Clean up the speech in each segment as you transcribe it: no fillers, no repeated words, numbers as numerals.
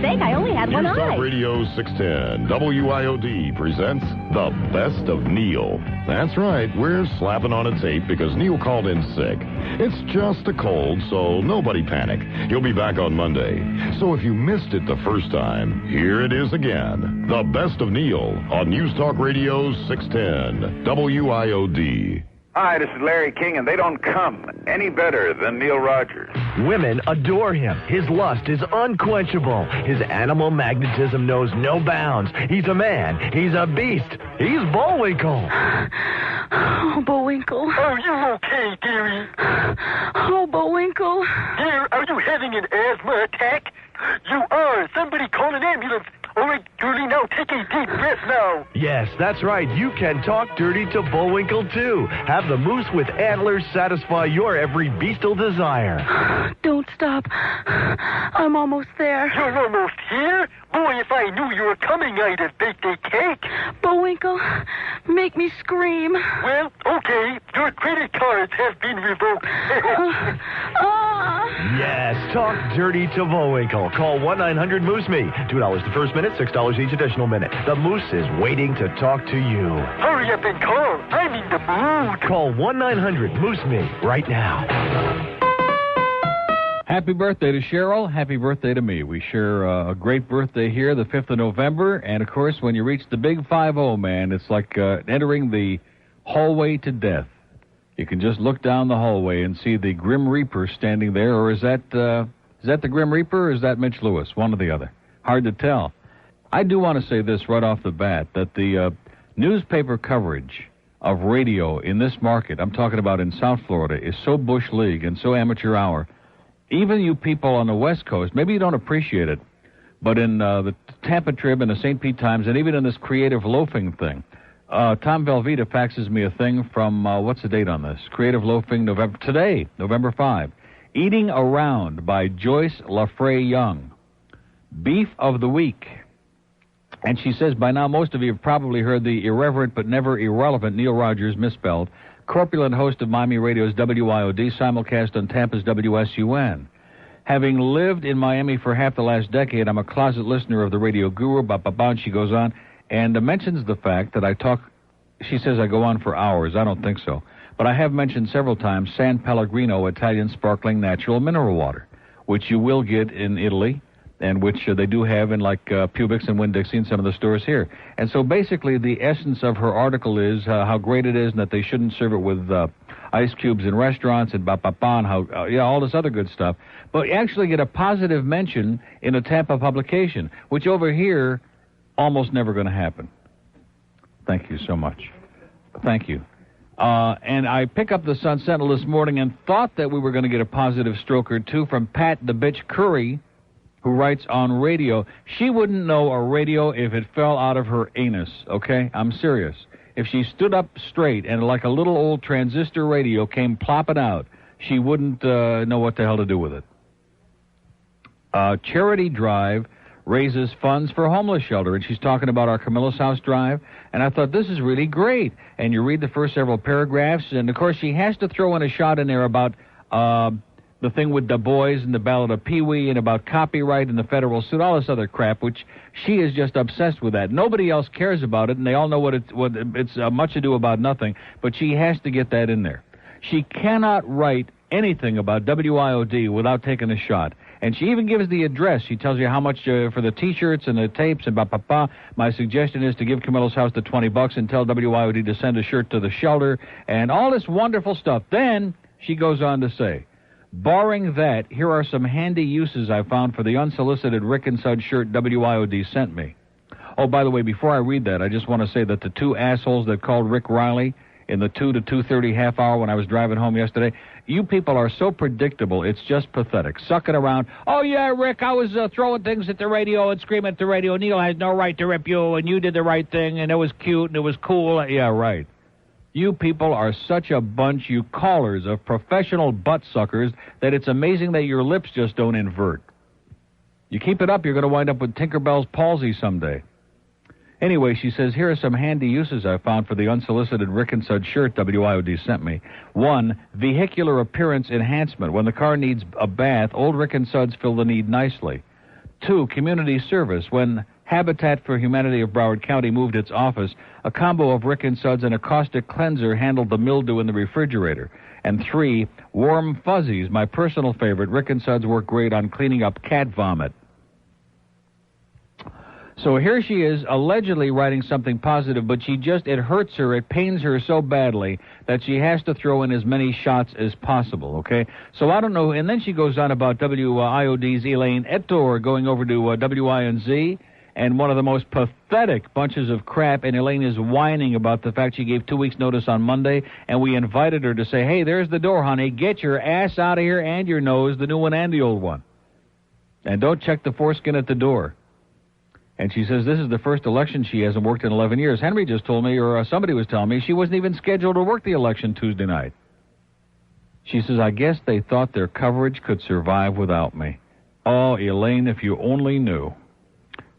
sake, I only had one News eye. Talk Radio 610, WIOD presents The Best of Neil. That's right, we're slapping on a tape because Neil called in sick. It's just a cold, so nobody panic. He'll be back on Monday. So if you missed it the first time, here it is again. The Best of Neil on News Talk Radio 610, WIOD. Hi, this is Larry King, and they don't come any better than Neil Rogers. Women adore him. His lust is unquenchable. His animal magnetism knows no bounds. He's a man. He's a beast. He's Bullwinkle. Oh, Bullwinkle. Are you okay, dearie? Oh, Bullwinkle. Dear, are you having an asthma attack? You are. Somebody call an ambulance. All right, Julie, now take a deep breath now. Yes, that's right. You can talk dirty to Bullwinkle, too. Have the moose with antlers satisfy your every bestial desire. Don't stop. I'm almost there. You're almost here? Boy, if I knew you were coming, I'd have baked a cake. Bullwinkle, make me scream. Well, okay. Your credit cards have been revoked. Yes, talk dirty to Bullwinkle. Call 1-900-MOOSE-ME. $2 the first minute, $6 each additional minute. The Moose is waiting to talk to you. Hurry up and call. I'm in the mood. Call 1-900-MOOSE-ME right now. Happy birthday to Cheryl. Happy birthday to me. We share a great birthday here, the 5th of November. And, of course, when you reach the big 5-0, man, it's like entering the hallway to death. You can just look down the hallway and see the Grim Reaper standing there. Or is that the Grim Reaper or is that Mitch Lewis? One or the other. Hard to tell. I do want to say this right off the bat, that the newspaper coverage of radio in this market, I'm talking about in South Florida, is so Bush League and so amateur hour. Even you people on the West Coast, maybe you don't appreciate it, but in the Tampa Trib and the St. Pete Times, and even in this creative loafing thing, Tom Velveeta faxes me a thing from, what's the date on this? Creative Loafing, today, November 5. Eating Around by Joyce LaFrey Young. Beef of the Week. And she says, by now most of you have probably heard the irreverent but never irrelevant Neil Rogers, misspelled, corpulent host of Miami Radio's WIOD, simulcast on Tampa's WSUN. Having lived in Miami for half the last decade, I'm a closet listener of the Radio Guru, and she goes on, and mentions the fact that I talk, she says I go on for hours. I don't think so. But I have mentioned several times San Pellegrino Italian sparkling natural mineral water, which you will get in Italy, and which they do have in like Publix and Winn-Dixie and some of the stores here. And so basically the essence of her article is how great it is and that they shouldn't serve it with ice cubes in restaurants and and how, all this other good stuff. But you actually get a positive mention in a Tampa publication, which over here almost never going to happen. Thank you so much. Thank you. And I pick up the Sun Sentinel this morning and thought that we were going to get a positive stroke or two from Pat the Bitch Curry, who writes on radio. She wouldn't know a radio if it fell out of her anus, okay? I'm serious. If she stood up straight and like a little old transistor radio came plopping out, she wouldn't know what the hell to do with it. Charity Drive raises funds for homeless shelter, and she's talking about our Camilla's House Drive, and I thought, this is really great. And you read the first several paragraphs, and, of course, she has to throw in a shot in there about the thing with Du Bois and the Ballad of Pee-wee and about copyright and the federal suit, all this other crap, which she is just obsessed with that. Nobody else cares about it, and they all know what it's much ado about nothing, but she has to get that in there. She cannot write anything about WIOD without taking a shot. And she even gives the address. She tells you how much for the T-shirts and the tapes and ba-ba-ba. My suggestion is to give Camilla's House the $20 and tell WIOD to send a shirt to the shelter and all this wonderful stuff. Then she goes on to say, barring that, here are some handy uses I found for the unsolicited Rick and Sud shirt WIOD sent me. Oh, by the way, before I read that, I just want to say that the two assholes that called Rick Riley in the 2 to 2:30 half hour when I was driving home yesterday, you people are so predictable, it's just pathetic. Sucking around, oh, yeah, Rick, I was throwing things at the radio and screaming at the radio. Neil has no right to rip you, and you did the right thing, and it was cute, and it was cool. Yeah, right. You people are such a bunch, you callers, of professional butt suckers that it's amazing that your lips just don't invert. You keep it up, you're going to wind up with Tinkerbell's palsy someday. Anyway, she says, here are some handy uses I found for the unsolicited Rick and Sud shirt WIOD sent me. 1, vehicular appearance enhancement. When the car needs a bath, old Rick and Suds fill the need nicely. 2, community service. When Habitat for Humanity of Broward County moved its office, a combo of Rick and Suds and a caustic cleanser handled the mildew in the refrigerator. And 3, warm fuzzies, my personal favorite. Rick and Suds work great on cleaning up cat vomit. So here she is, allegedly writing something positive, but it hurts her, it pains her so badly that she has to throw in as many shots as possible, okay? So I don't know, and then she goes on about WIOD's Elaine Ettore going over to WINZ, and one of the most pathetic bunches of crap, and Elaine is whining about the fact she gave 2 weeks' notice on Monday, and we invited her to say, hey, there's the door, honey, get your ass out of here and your nose, the new one and the old one. And don't check the foreskin at the door. And she says this is the first election she hasn't worked in 11 years. Henry just told me, or somebody was telling me, she wasn't even scheduled to work the election Tuesday night. She says, I guess they thought their coverage could survive without me. Oh, Elaine, if you only knew.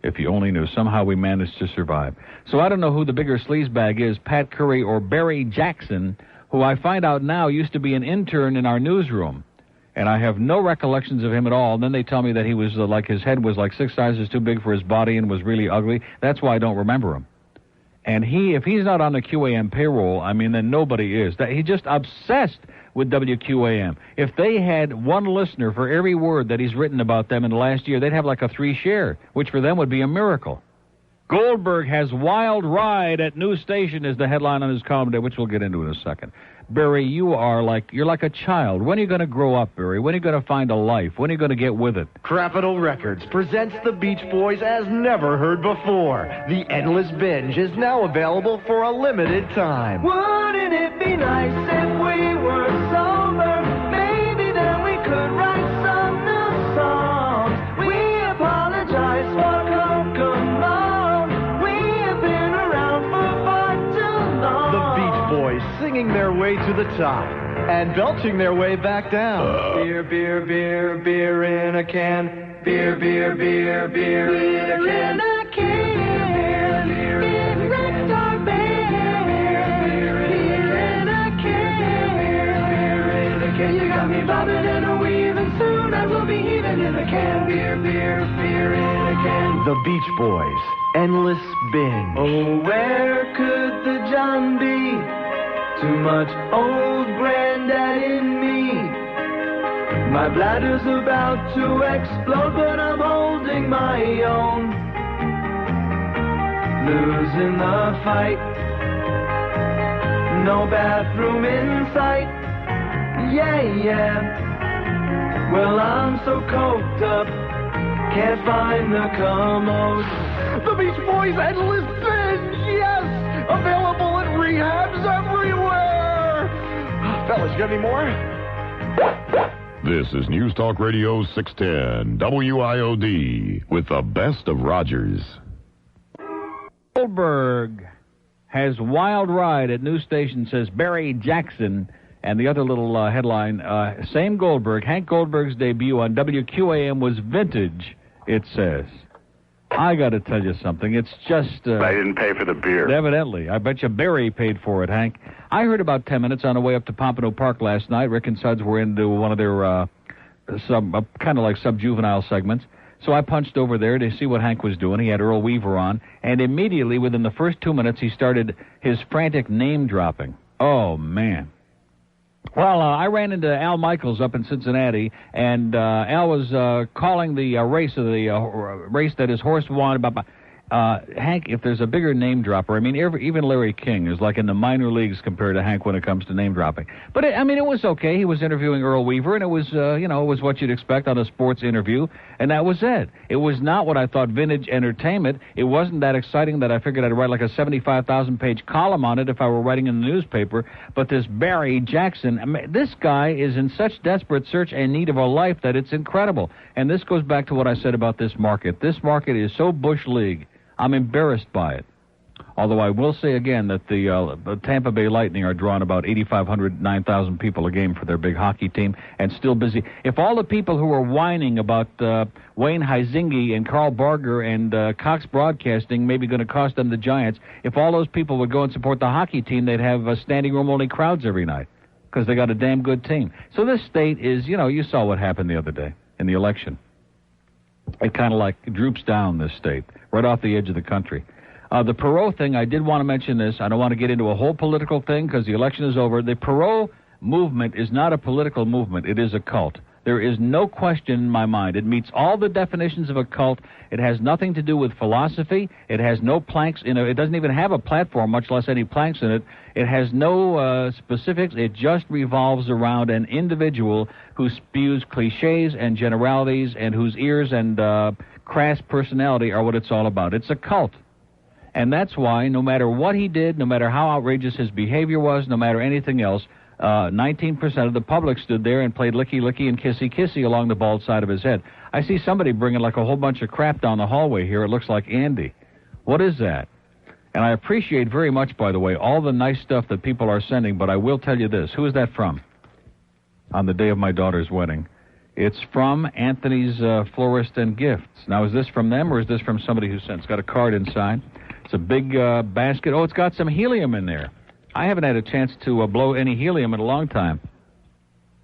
If you only knew. Somehow we managed to survive. So I don't know who the bigger sleazebag is, Pat Curry or Barry Jackson, who I find out now used to be an intern in our newsroom. And I have no recollections of him at all. And then they tell me that he was his head was like 6 sizes too big for his body and was really ugly. That's why I don't remember him. And if he's not on the QAM payroll, I mean, then nobody is. He's just obsessed with WQAM. If they had one listener for every word that he's written about them in the last year, they'd have like a 3 share, which for them would be a miracle. Goldberg has wild ride at new station is the headline on his column today, which we'll get into in a second. Barry, you're like a child. When are you going to grow up, Barry? When are you going to find a life? When are you going to get with it? Capitol Records presents the Beach Boys as never heard before. The Endless Binge is now available for a limited time. Wouldn't it be nice if we were sober? Maybe then we could write some new songs. We apologize for Cacamoon. We have been around for far too long. The Beach Boys singing their way to the top and belching their way back down. Beer, beer, beer, beer in a can. Beer, beer, beer, beer in a can. Beer in wrecked our band. Beer in a can. Beer in a can. You got me bobbing and a weaving. Soon I will be heaving in a can. Beer, beer, beer in a can. The Beach Boys, Endless Binge. Oh, where could the John be? Too much old granddad in me. My bladder's about to explode, but I'm holding my own. Losing the fight. No bathroom in sight. Yeah, yeah. Well, I'm so coked up, can't find the commode. The Beach Boys Endless Binge, yes! Available at rehabs everywhere! Fellas, you got any more? This is News Talk Radio 610, WIOD, with the best of Rogers. Goldberg has wild ride at news station, says Barry Jackson. And the other little headline, same Goldberg, Hank Goldberg's debut on WQAM was vintage, it says. I got to tell you something. It's just... I didn't pay for the beer. Evidently. I bet you Barry paid for it, Hank. I heard about 10 minutes on the way up to Pompano Park last night. Rick and Suds were into one of their kind of like sub-juvenile segments. So I punched over there to see what Hank was doing. He had Earl Weaver on. And immediately, within the first 2 minutes, he started his frantic name-dropping. Oh, man. Well, I ran into Al Michaels up in Cincinnati, and Al was calling the race that his horse won. Hank, if there's a bigger name dropper, I mean, even Larry King is like in the minor leagues compared to Hank when it comes to name dropping. But it was okay. He was interviewing Earl Weaver, and it was, it was what you'd expect on a sports interview, and that was it. It was not what I thought vintage entertainment. It wasn't that exciting that I figured I'd write like a 75,000-page column on it if I were writing in the newspaper. But this Barry Jackson, this guy is in such desperate search and need of a life that it's incredible. And this goes back to what I said about this market. This market is so Bush League. I'm embarrassed by it. Although I will say again that the Tampa Bay Lightning are drawing about 8,500, 9,000 people a game for their big hockey team and still busy. If all the people who are whining about Wayne Huizenga and Carl Barger and Cox Broadcasting maybe going to cost them the Giants, if all those people would go and support the hockey team, they'd have standing room only crowds every night because they got a damn good team. So this state is, you saw what happened the other day in the election. It kind of like droops down, this state, right off the edge of the country. The Perot thing, I did want to mention this. I don't want to get into a whole political thing because the election is over. The Perot movement is not a political movement. It is a cult. There is no question in my mind. It meets all the definitions of a cult. It has nothing to do with philosophy. It has no planks in it. It doesn't even have a platform, much less any planks in it. It has no specifics. It just revolves around an individual who spews cliches and generalities and whose ears and crass personality are what it's all about. It's a cult. And that's why no matter what he did, no matter how outrageous his behavior was, no matter anything else, 19% of the public stood there and played licky-licky and kissy-kissy along the bald side of his head. I see somebody bringing like a whole bunch of crap down the hallway here. It looks like Andy. What is that? And I appreciate very much, by the way, all the nice stuff that people are sending, but I will tell you this. Who is that from? On the day of my daughter's wedding. It's from Anthony's Florist and Gifts. Now, is this from them or is this from somebody who sent? It's got a card inside. It's a big basket. Oh, it's got some helium in there. I haven't had a chance to blow any helium in a long time.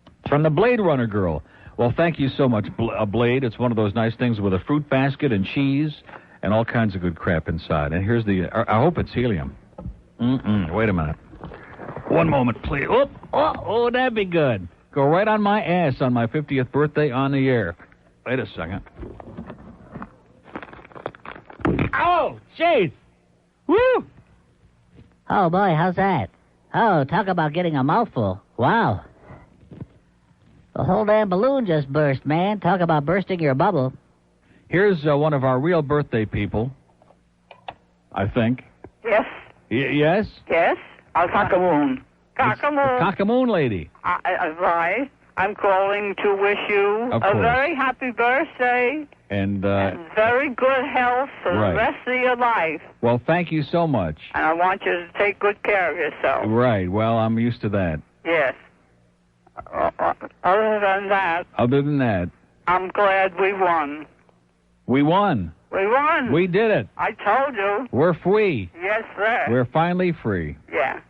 It's from the Blade Runner girl. Well, thank you so much, Blade. It's one of those nice things with a fruit basket and cheese and all kinds of good crap inside. And here's the... I hope it's helium. Wait a minute. One moment, please. Oh, that'd be good. Go right on my ass on my 50th birthday on the air. Wait a second. Oh, jeez. Woo! Oh, boy, how's that? Oh, talk about getting a mouthful. Wow. The whole damn balloon just burst, man. Talk about bursting your bubble. Here's one of our real birthday people, I think. Yes. Yes? Yes. Cacamoon. Cacamoon. Cacamoon Lady. Right. I'm calling to wish you a very happy birthday. And very good health for the rest of your life. Well, thank you so much. And I want you to take good care of yourself. Right. Well, I'm used to that. Yes. Other than that, I'm glad we won. We won. We won. We did it. I told you. We're free. Yes, sir. We're finally free. Yeah.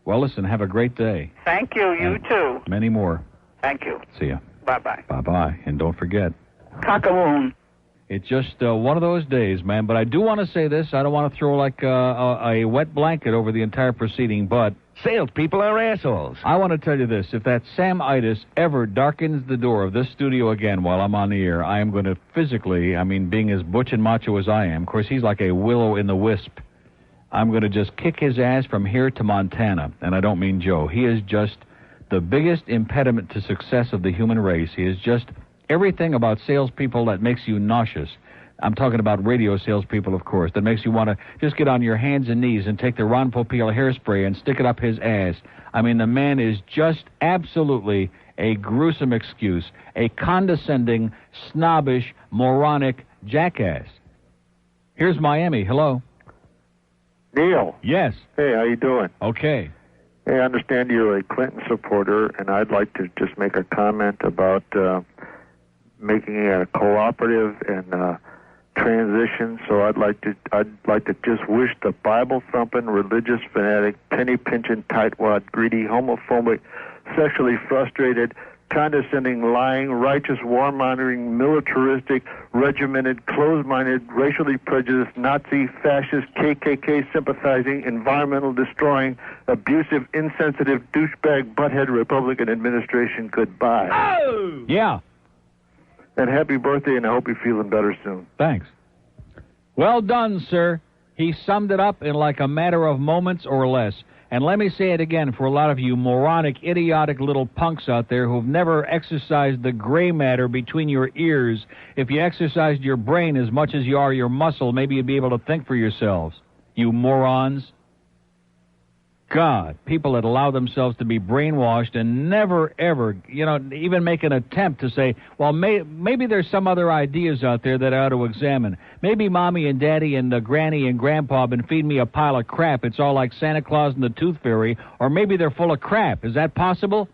Well, listen, have a great day. Thank you. You too. Many more. Thank you. See ya. Bye-bye. Bye-bye. And don't forget. Cacamoon. It's just one of those days, man. But I do want to say this. I don't want to throw like a wet blanket over the entire proceeding, but... Salespeople are assholes. I want to tell you this. If that Sam-itis ever darkens the door of this studio again while I'm on the air, I am going to physically, being as butch and macho as I am, of course, he's like a willow in the wisp. I'm going to just kick his ass from here to Montana. And I don't mean Joe. He is just the biggest impediment to success of the human race. He is just everything about salespeople that makes you nauseous. I'm talking about radio salespeople, of course, that makes you want to just get on your hands and knees and take the Ron Popeil hairspray and stick it up his ass. The man is just absolutely a gruesome excuse, a condescending, snobbish, moronic jackass. Here's Miami. Hello. Neil. Yes. Hey, how you doing? Okay. Hey, I understand you're a Clinton supporter, and I'd like to just make a comment about making it a cooperative and transition. So I'd like to just wish the Bible-thumping, religious fanatic, penny-pinching, tightwad, greedy, homophobic, sexually frustrated, condescending, lying, righteous, warmongering, militaristic, regimented, closed-minded, racially prejudiced, Nazi, fascist, KKK sympathizing, environmental destroying, abusive, insensitive, douchebag, butthead Republican administration goodbye. Oh! Yeah. And happy birthday, and I hope you're feeling better soon. Thanks. Well done, sir. He summed it up in like a matter of moments or less. And let me say it again for a lot of you moronic, idiotic little punks out there who've never exercised the gray matter between your ears. If you exercised your brain as much as you are your muscle, maybe you'd be able to think for yourselves. You morons. God, people that allow themselves to be brainwashed and never, ever, even make an attempt to say, well, maybe there's some other ideas out there that I ought to examine. Maybe Mommy and Daddy and Granny and Grandpa have been feeding me a pile of crap. It's all like Santa Claus and the Tooth Fairy. Or maybe they're full of crap. Is that possible?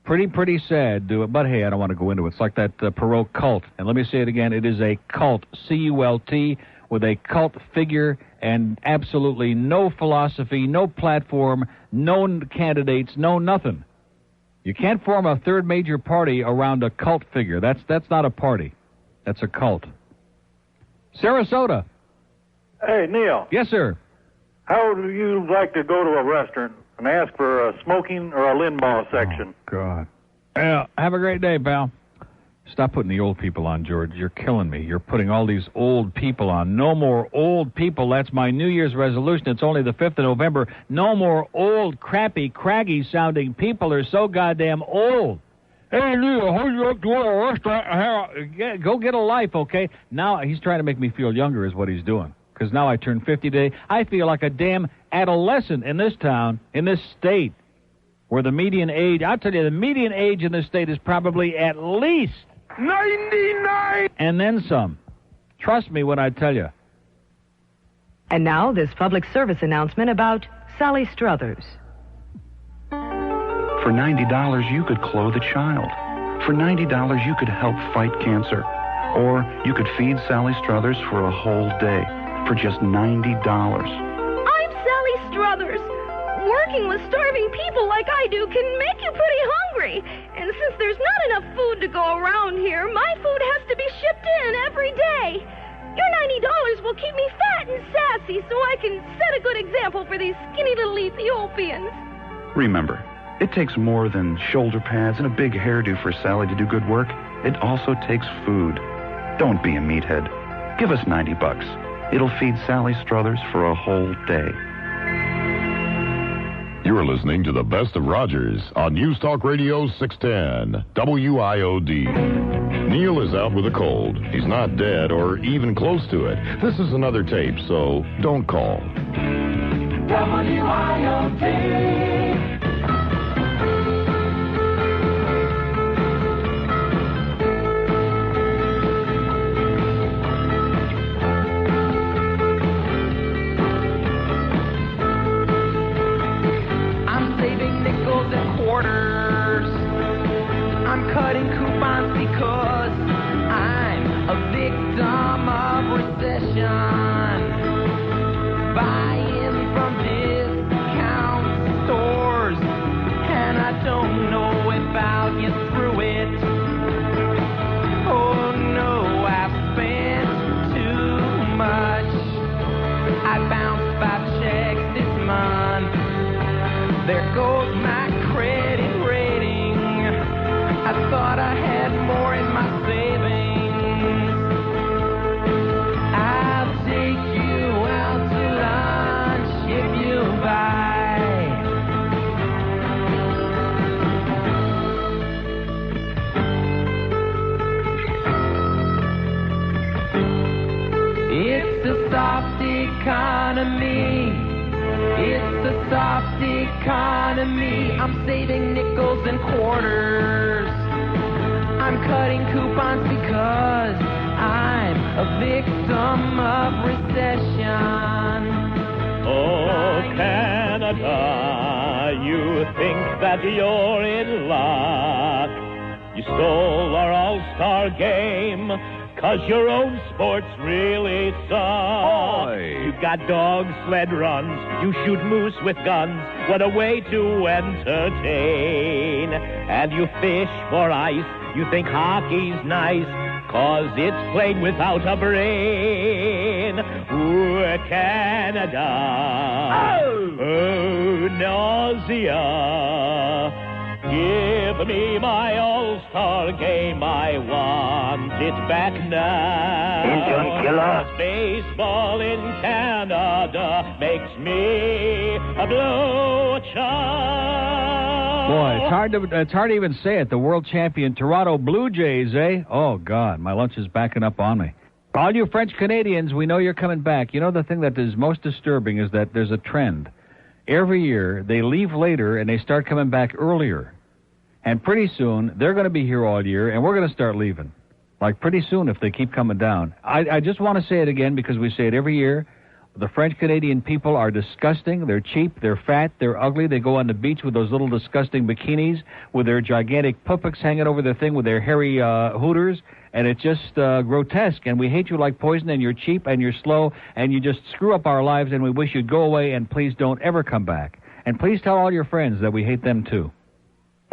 Pretty sad, do it. But, hey, I don't want to go into it. It's like that Perot cult. And let me say it again. It is a cult, C-U-L-T, with a cult figure and absolutely no philosophy, no platform, no candidates, no nothing. You can't form a third major party around a cult figure. That's not a party. That's a cult. Sarasota. Hey, Neil. Yes, sir. How would you like to go to a restaurant and ask for a smoking or a Limbaugh section? Oh, God. Yeah, have a great day, pal. Stop putting the old people on, George. You're killing me. You're putting all these old people on. No more old people. That's my New Year's resolution. It's only the 5th of November. No more old, crappy, craggy-sounding people are so goddamn old. Hey, Neil, how you like to go to a restaurant? Go get a life, okay? Now he's trying to make me feel younger is what he's doing. Because now I turn 50 today. I feel like a damn adolescent in this town, in this state, where the median age, I'll tell you, the median age in this state is probably at least 99! And then some. Trust me when I tell you. And now this public service announcement about Sally Struthers. For $90, you could clothe a child. For $90, you could help fight cancer. Or you could feed Sally Struthers for a whole day for just $90. I'm Sally Struthers. Working with starving people like I do can make you pretty hungry. And since there's not enough food to go around here, my food has to be shipped in every day. Your $90 will keep me fat and sassy so I can set a good example for these skinny little Ethiopians. Remember, it takes more than shoulder pads and a big hairdo for Sally to do good work. It also takes food. Don't be a meathead. Give us $90. It'll feed Sally Struthers for a whole day. You're listening to the Best of Rogers on News Talk Radio 610, WIOD. Neil is out with a cold. He's not dead or even close to it. This is another tape, so don't call. WIOD. I'm cutting coupons because I'm a victim of recession. Buying from discount stores, and I don't know if I'll get through it. Oh no, I've spent too much. I bounced 5 checks this month. There goes my credit rating. I thought I had more in my savings. I'll take you out to lunch if you buy. It's a soft economy. It's a soft economy. I'm saving nickels and quarters. I'm cutting coupons because I'm a victim of recession. Oh, Canada, you think that you're in luck. You stole our all-star game. 'Cause your own sports really suck. You got dog sled runs, you shoot moose with guns. What a way to entertain. And you fish for ice, you think hockey's nice. 'Cause it's played without a brain. Ooh, Canada. Oh, nausea. Give me my all-star game, I want it back now. Indian killer. Baseball in Canada makes me a blue child. Boy, it's hard to even say it. The world champion Toronto Blue Jays, eh? Oh, God, my lunch is backing up on me. All you French Canadians, we know you're coming back. You know, the thing that is most disturbing is that there's a trend. Every year, they leave later and they start coming back earlier. And pretty soon, they're going to be here all year, and we're going to start leaving. Like, pretty soon if they keep coming down. I just want to say it again because we say it every year. The French-Canadian people are disgusting. They're cheap. They're fat. They're ugly. They go on the beach with those little disgusting bikinis with their gigantic puppets hanging over their thing with their hairy hooters. And it's just grotesque. And we hate you like poison, and you're cheap, and you're slow, and you just screw up our lives, and we wish you'd go away, and please don't ever come back. And please tell all your friends that we hate them, too.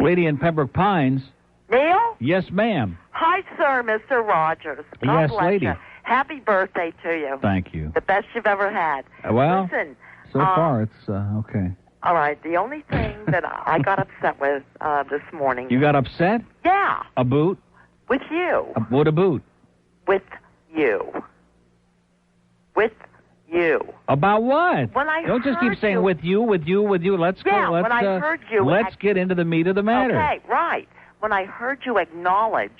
Lady in Pembroke Pines. Neil? Yes, ma'am. Hi, sir, Mr. Rogers. God Yes, bless lady. You. Happy birthday to you. Thank you. The best you've ever had. Well, Listen, so far it's okay. all right, the only thing that I got upset with this morning. You got upset? Yeah, A boot? with you. What a boot? With you. With you. About what? When I Don't just keep heard saying you- with you. Let's Yeah, go. Let's when I heard you let's get into the meat of the matter. Okay, right. When I heard you acknowledge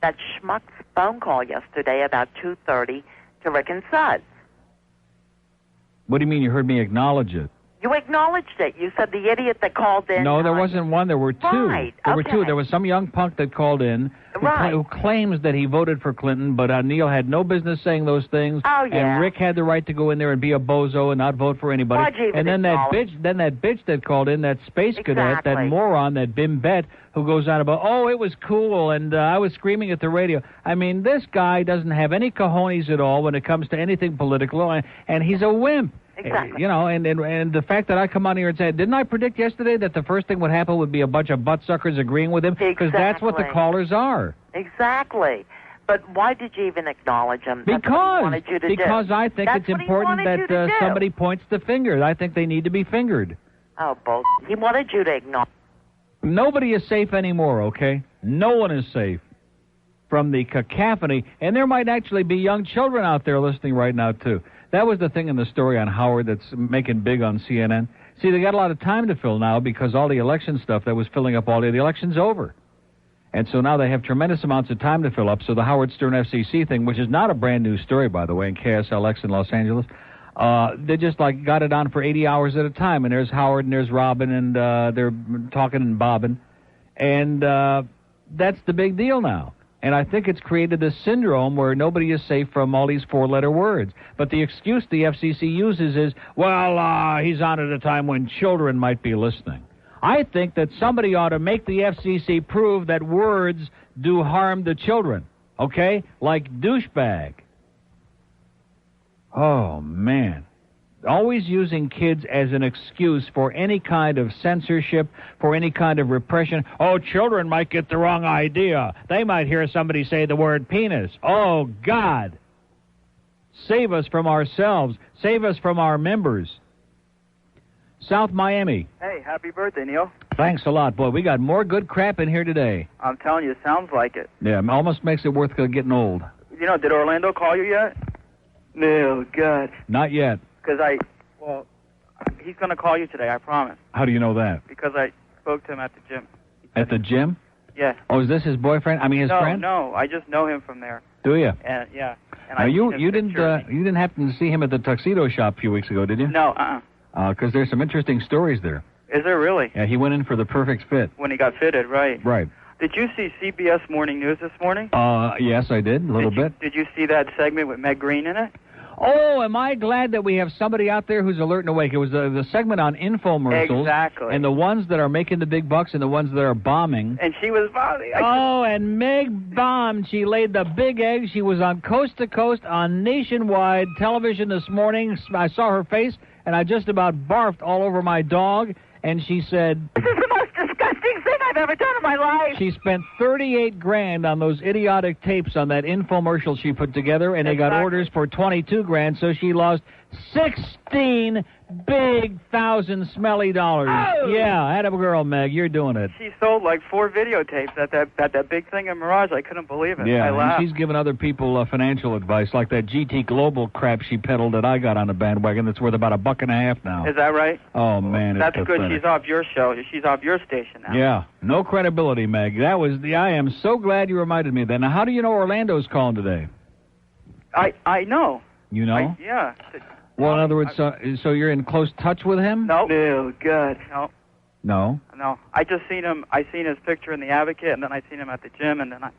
that schmuck's phone call yesterday about 2:30 to Rick and Suds. What do you mean you heard me acknowledge it? You acknowledged it. You said the idiot that called in. No, there wasn't one. There were two. Right, There were two. okay. There was some young punk that called in Right. who claims that he voted for Clinton, but Neil had no business saying those things. Oh, yeah. And Rick had the right to go in there and be a bozo and not vote for anybody. Why'd you even And then that acknowledge- bitch that called in, that space cadet, that Exactly. moron, that Bimbette, who goes on about, oh, it was cool, and I was screaming at the radio. I mean, this guy doesn't have any cojones at all when it comes to anything political, and he's a wimp. Exactly. You know, and the fact that I come on here and say, didn't I predict yesterday that the first thing would happen would be a bunch of buttsuckers agreeing with him? Because that's what the Exactly. callers are. Exactly. But why did you even acknowledge him? That's what he wanted you to do. Because I think That's it's what he important wanted you that to do. somebody points the finger. I think they need to be fingered. Oh, bull. He wanted you to acknowledge. Nobody is safe anymore, okay? No one is safe from the cacophony. And there might actually be young children out there listening right now, too. That was the thing in the story on Howard that's making big on CNN. See, they got a lot of time to fill now because all the election stuff that was filling up all day, the election's over. And so now they have tremendous amounts of time to fill up. So the Howard Stern FCC thing, which is not a brand new story, by the way, in KSLX in Los Angeles, they just like got it on for 80 hours at a time. And there's Howard and there's Robin, and they're talking and bobbing. And that's the big deal now. And I think it's created this syndrome where nobody is safe from all these four-letter words. But the excuse the FCC uses is, well, he's on at a time when children might be listening. I think that somebody ought to make the FCC prove that words do harm to children, okay? Like douchebag. Oh, man. Always using kids as an excuse for any kind of censorship, for any kind of repression. Oh, children might get the wrong idea. They might hear somebody say the word penis. Oh, God. Save us from ourselves. Save us from our members. South Miami. Hey, happy birthday, Neil. Thanks a lot, boy. We got more good crap in here today. I'm telling you, it sounds like it. Yeah, it almost makes it worth getting old. You know, did Orlando call you yet? No, God. Not yet. Because he's going to call you today, I promise. How do you know that? Because I spoke to him at the gym. At the gym? Yeah. Oh, is this his boyfriend? I mean, his friend? No, I just know him from there. Do you? And yeah. And Now, I you didn't happen to see him at the tuxedo shop a few weeks ago, did you? No, Because there's some interesting stories there. Is there really? Yeah, he went in for the perfect fit. When he got fitted, right. Right. Did you see CBS Morning News this morning? Yes, I did, a little bit. Did you see that segment with Meg Green in it? Oh, am I glad that we have somebody out there who's alert and awake. It was the segment on infomercials. Exactly. And the ones that are making the big bucks and the ones that are bombing. And she was bombing. And Meg bombed. She laid the big egg. She was on coast to coast on nationwide television this morning. I saw her face, and I just about barfed all over my dog. And she said, This is the most disgusting thing I've ever done in my life. she spent $38,000 on those idiotic tapes on that infomercial she put together, and they got orders for $22,000, so she lost 16 big thousand smelly dollars. Oh! Yeah, atta girl, Meg, you're doing it. She sold like 4 videotapes at that big thing in Mirage. I couldn't believe it. Yeah, I and laughed. she's giving other people financial advice, like that GT Global crap she peddled that I got on the bandwagon that's worth about $1.50 now. Is that right? Oh, man, That's it's good. pathetic. She's off your show. She's off your station now. Yeah, no credibility, Meg. I am so glad you reminded me of that. Now, how do you know Orlando's calling today? I know. You know? Yeah. Well, in other words, so you're in close touch with him? No. No, good. No. No? No. I just seen him. I seen his picture in the Advocate, and then I seen him at the gym, and then I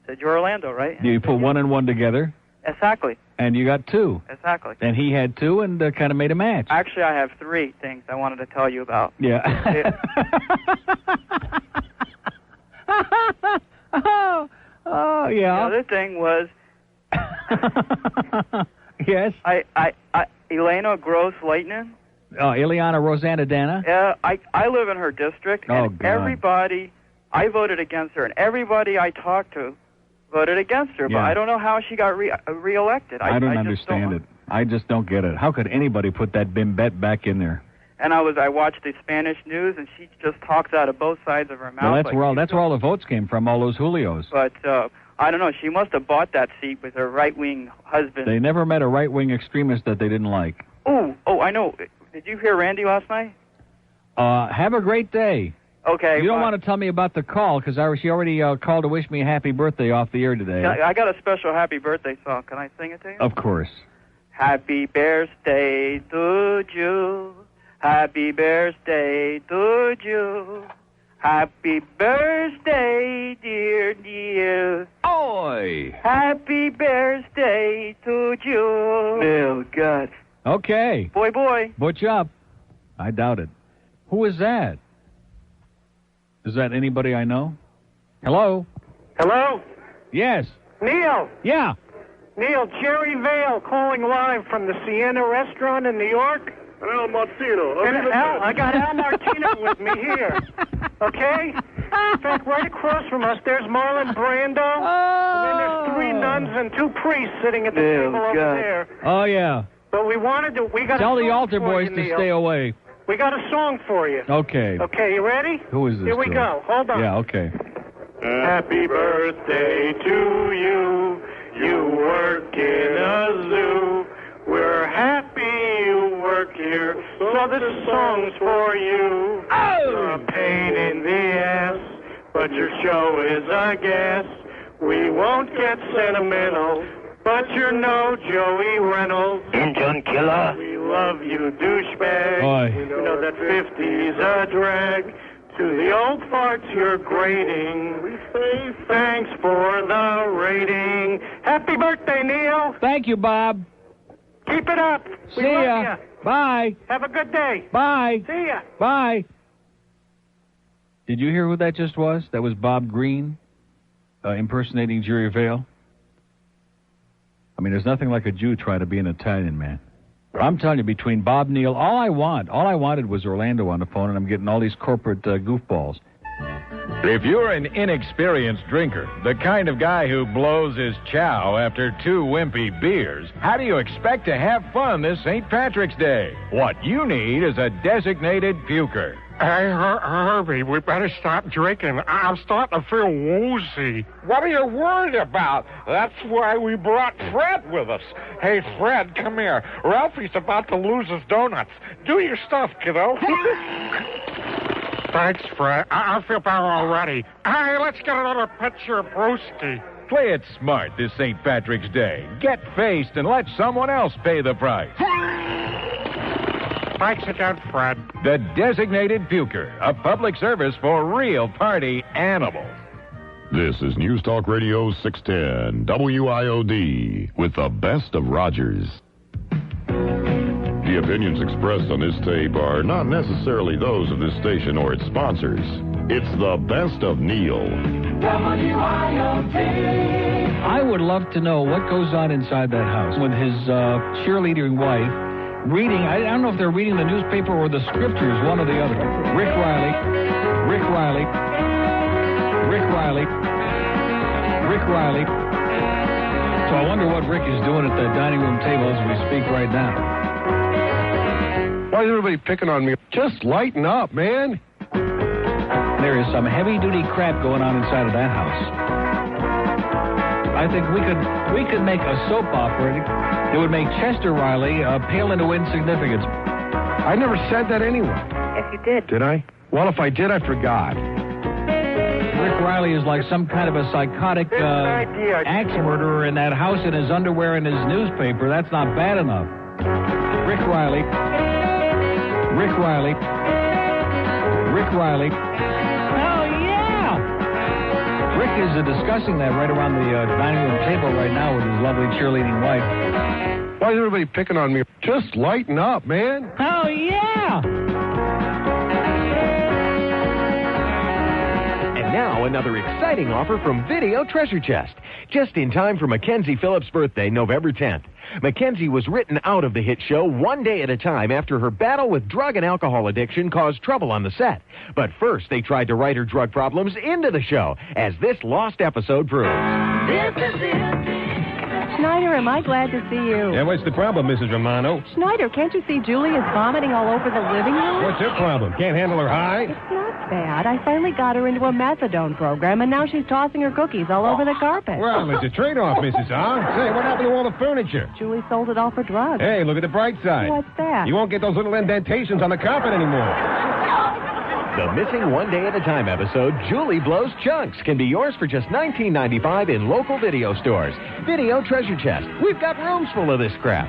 said, "You're Orlando, right?" And You put one and one together, exactly. and you got two. Exactly. And he had two, and kind of made a match. Actually, I have 3 things I wanted to tell you about. Yeah. Oh, yeah. The other thing was. Yes. Elena Gross Lightning. Ileana Rosanna Dana. I live in her district, Oh, and God. everybody I voted against her, and everybody I talked to voted against her. But I don't know how she got reelected. I don't understand it. I just don't get it. How could anybody put that bimbette back in there? And I watched the Spanish news, and she just talks out of both sides of her mouth. Well, that's where all the votes came from, all those Julios. But I don't know. She must have bought that seat with her right-wing husband. They never met a right-wing extremist that they didn't like. Oh, I know. Did you hear Randy last night? Have a great day. Okay. You don't want to tell me about the call, because she already called to wish me a happy birthday off the air today. I got a special happy birthday song. Can I sing it to you? Of course. Happy birthday to you. Happy birthday to you. Happy birthday, dear Neil. Oi! Happy birthday to you. Oh, God. Okay. Boy. Butch up. I doubt it. Who is that? Is that anybody I know? Hello? Hello? Yes. Neil. Yeah. Neil, Jerry Vale calling live from the Sienna Restaurant in New York. Al Martino. I got Al Martino with me here. Okay? In fact, right across from us, there's Marlon Brando. And then there's 3 nuns and 2 priests sitting at the table over there. Oh, yeah. But we got Tell a the song altar for boys you, to Neil. stay away. We got a song for you. Okay. Okay, you ready? Who is this? Here we girl? go. Hold on. Yeah, okay. Happy birthday to you. You work in a zoo. We're happy you work here. So this song's for you. You're a pain in the ass, but your show is a gas. We won't get sentimental, but you're no Joey Reynolds. Engine killer. We love you, douchebag. Oi. You know that 50's a drag. To the old farts you're grating, we say thanks for the rating. Happy birthday, Neil. Thank you, Bob. Keep it up. See We love ya. ya. Bye. Have a good day. Bye. See ya. Bye. Did you hear who that just was? That was Bob Green impersonating Jerry Vale. I mean, there's nothing like a Jew trying to be an Italian man. I'm telling you, between Bob Neal, all I wanted was Orlando on the phone, and I'm getting all these corporate goofballs. If you're an inexperienced drinker, the kind of guy who blows his chow after 2 wimpy beers, how do you expect to have fun this St. Patrick's Day? What you need is a designated puker. Hey, Herbie, we better stop drinking. I'm starting to feel woozy. What are you worried about? That's why we brought Fred with us. Hey, Fred, come here. Ralphie's about to lose his donuts. Do your stuff, kiddo. Thanks, Fred. I feel better already. Hey, let's get another picture of Brewski. Play it smart this St. Patrick's Day. Get faced and let someone else pay the price. Thanks again, Fred. The Designated Puker, a public service for real party animals. This is News Talk Radio 610 WIOD with the best of Rogers. The opinions expressed on this tape are not necessarily those of this station or its sponsors. It's the best of Neil. WIOD. I would love to know what goes on inside that house with his cheerleading wife reading. I don't know if they're reading the newspaper or the scriptures, one or the other. Rick Riley. So I wonder what Rick is doing at the dining room table as we speak right now. Why is everybody picking on me? Just lighten up, man. There is some heavy-duty crap going on inside of that house. I think we could make a soap opera. It would make Chester Riley pale into insignificance. I never said that anyway. Yes, you did. Did I? Well, if I did, I forgot. Rick Riley is like some kind of a psychotic axe murderer in that house in his underwear and his newspaper. That's not bad enough. Rick Riley. Oh, yeah! Rick is discussing that right around the dining room table right now with his lovely cheerleading wife. Why is everybody picking on me? Just lighten up, man. Oh, yeah! And Now another exciting offer from Video Treasure Chest. Just in time for Mackenzie Phillips' birthday, November 10th. Mackenzie was written out of the hit show one day at a time after her battle with drug and alcohol addiction caused trouble on the set. But first, they tried to write her drug problems into the show, as this lost episode proves. Schneider, am I glad to see you? Yeah, what's the problem, Mrs. Romano? Schneider, can't you see Julie is vomiting all over the living room? What's her problem? Can't handle her high? It's not bad. I finally got her into a methadone program, and now she's tossing her cookies all over the carpet. Well, it's a trade-off, Mrs. R. Say, what happened to all the furniture? Julie sold it all for drugs. Hey, look at the bright side. What's that? You won't get those little indentations on the carpet anymore. The missing one day at a time episode, Julie Blows Chunks, can be yours for just $19.95 in local video stores. Video Treasure Chest. We've got rooms full of this crap.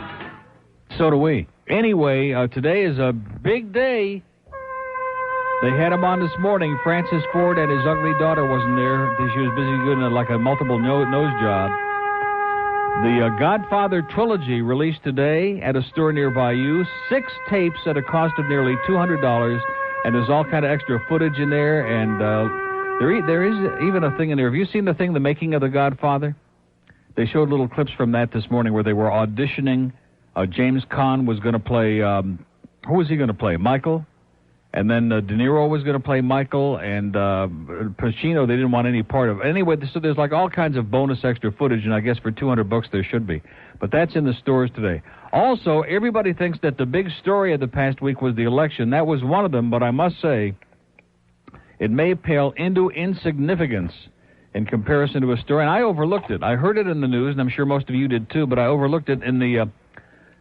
So do we. Anyway, today is a big day. They had him on this morning. Francis Ford and his ugly daughter wasn't there. She was busy doing a multiple nose job. The Godfather trilogy released today at a store nearby you. 6 tapes at a cost of nearly $200. And there's all kind of extra footage in there, and there is even a thing in there. Have you seen the thing, The Making of the Godfather? They showed little clips from that this morning where they were auditioning. James Caan was going to play, who was he going to play? Michael? And then De Niro was going to play Michael, and Pacino, they didn't want any part of it. Anyway, so there's like all kinds of bonus extra footage, and I guess for $200 there should be. But that's in the stores today. Also, everybody thinks that the big story of the past week was the election. That was one of them, but I must say, it may pale into insignificance in comparison to a story. And I overlooked it. I heard it in the news, and I'm sure most of you did too, but I overlooked it in the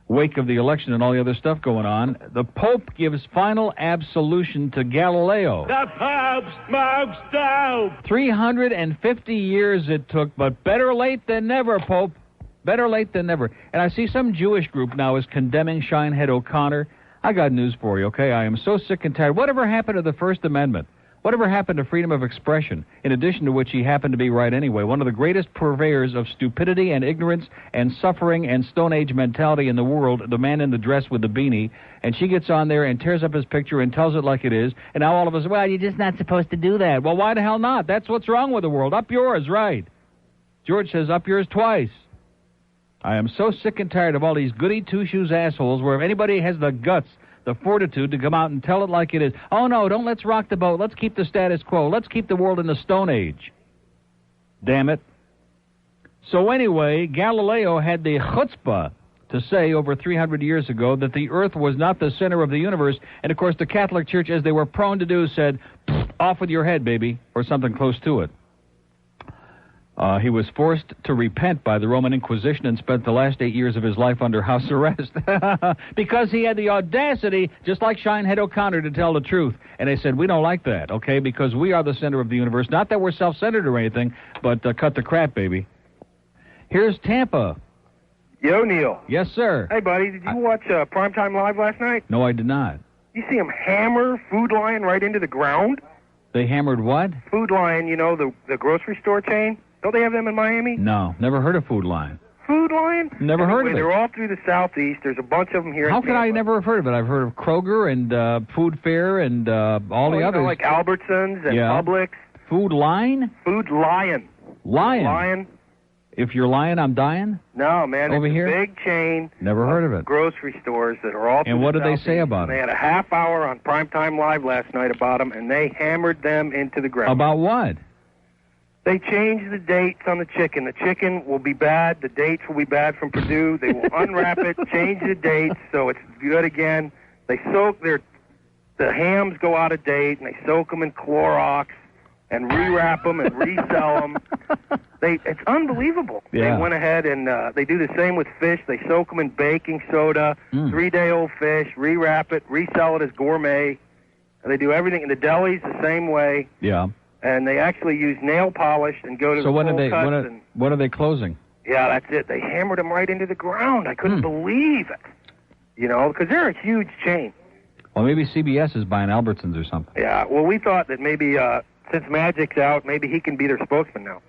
wake of the election and all the other stuff going on. The Pope gives final absolution to Galileo. The Pope smokes dope. 350 years it took, but better late than never, Pope. Better late than never. And I see some Jewish group now is condemning Shinehead O'Connor. I got news for you, okay? I am so sick and tired. Whatever happened to the First Amendment? Whatever happened to freedom of expression? In addition to which he happened to be right anyway. One of the greatest purveyors of stupidity and ignorance and suffering and Stone Age mentality in the world, the man in the dress with the beanie. And she gets on there and tears up his picture and tells it like it is. And now all of us, well, you're just not supposed to do that. Well, why the hell not? That's what's wrong with the world. Up yours, right. George says up yours twice. I am so sick and tired of all these goody two-shoes assholes where if anybody has the guts, the fortitude to come out and tell it like it is, oh, no, don't let's rock the boat. Let's keep the status quo. Let's keep the world in the Stone Age. Damn it. So anyway, Galileo had the chutzpah to say over 300 years ago that the earth was not the center of the universe. And, of course, the Catholic Church, as they were prone to do, said, off with your head, baby, or something close to it. He was forced to repent by the Roman Inquisition and spent the last 8 years of his life under house arrest because he had the audacity, just like Shinehead O'Connor, to tell the truth. And they said, we don't like that, okay, because we are the center of the universe. Not that we're self-centered or anything, but cut the crap, baby. Here's Tampa. Yo, Neil. Yes, sir. Hey, buddy, did you watch Primetime Live last night? No, I did not. You see him hammer Food Lion right into the ground? They hammered what? Food Lion, you know, the grocery store chain. Don't they have them in Miami? No, never heard of Food Lion. Food Lion? Never heard of it. They're all through the Southeast. There's a bunch of them here. How could I never have heard of it? I've heard of Kroger and Food Fair and all the others. Like Albertsons and Publix. Food Lion? Food Lion. Lion? Lion. If you're lying, I'm dying? No, man. Over it's here? a big chain. Never heard of it. Grocery stores that are all through And what the did they Southeast. say about They it? had a half hour on Primetime Live last night about them, and they hammered them into the ground. About what? They changed the dates on the chicken. The chicken will be bad. The dates will be bad from Purdue. They will unwrap it, change the dates so it's good again. They soak the hams go out of date, and they soak them in Clorox and rewrap them and resell them. It's unbelievable. Yeah. They went ahead and they do the same with fish. They soak them in baking soda, 3-day-old fish, rewrap it, resell it as gourmet. And they do everything in the delis the same way. Yeah. And they actually use nail polish and go to So the when full are cuts. they? When are they closing? Yeah, that's it. They hammered them right into the ground. I couldn't believe it. You know, because they're a huge chain. Well, maybe CBS is buying Albertsons or something. Yeah, well, we thought that maybe since Magic's out, maybe he can be their spokesman now.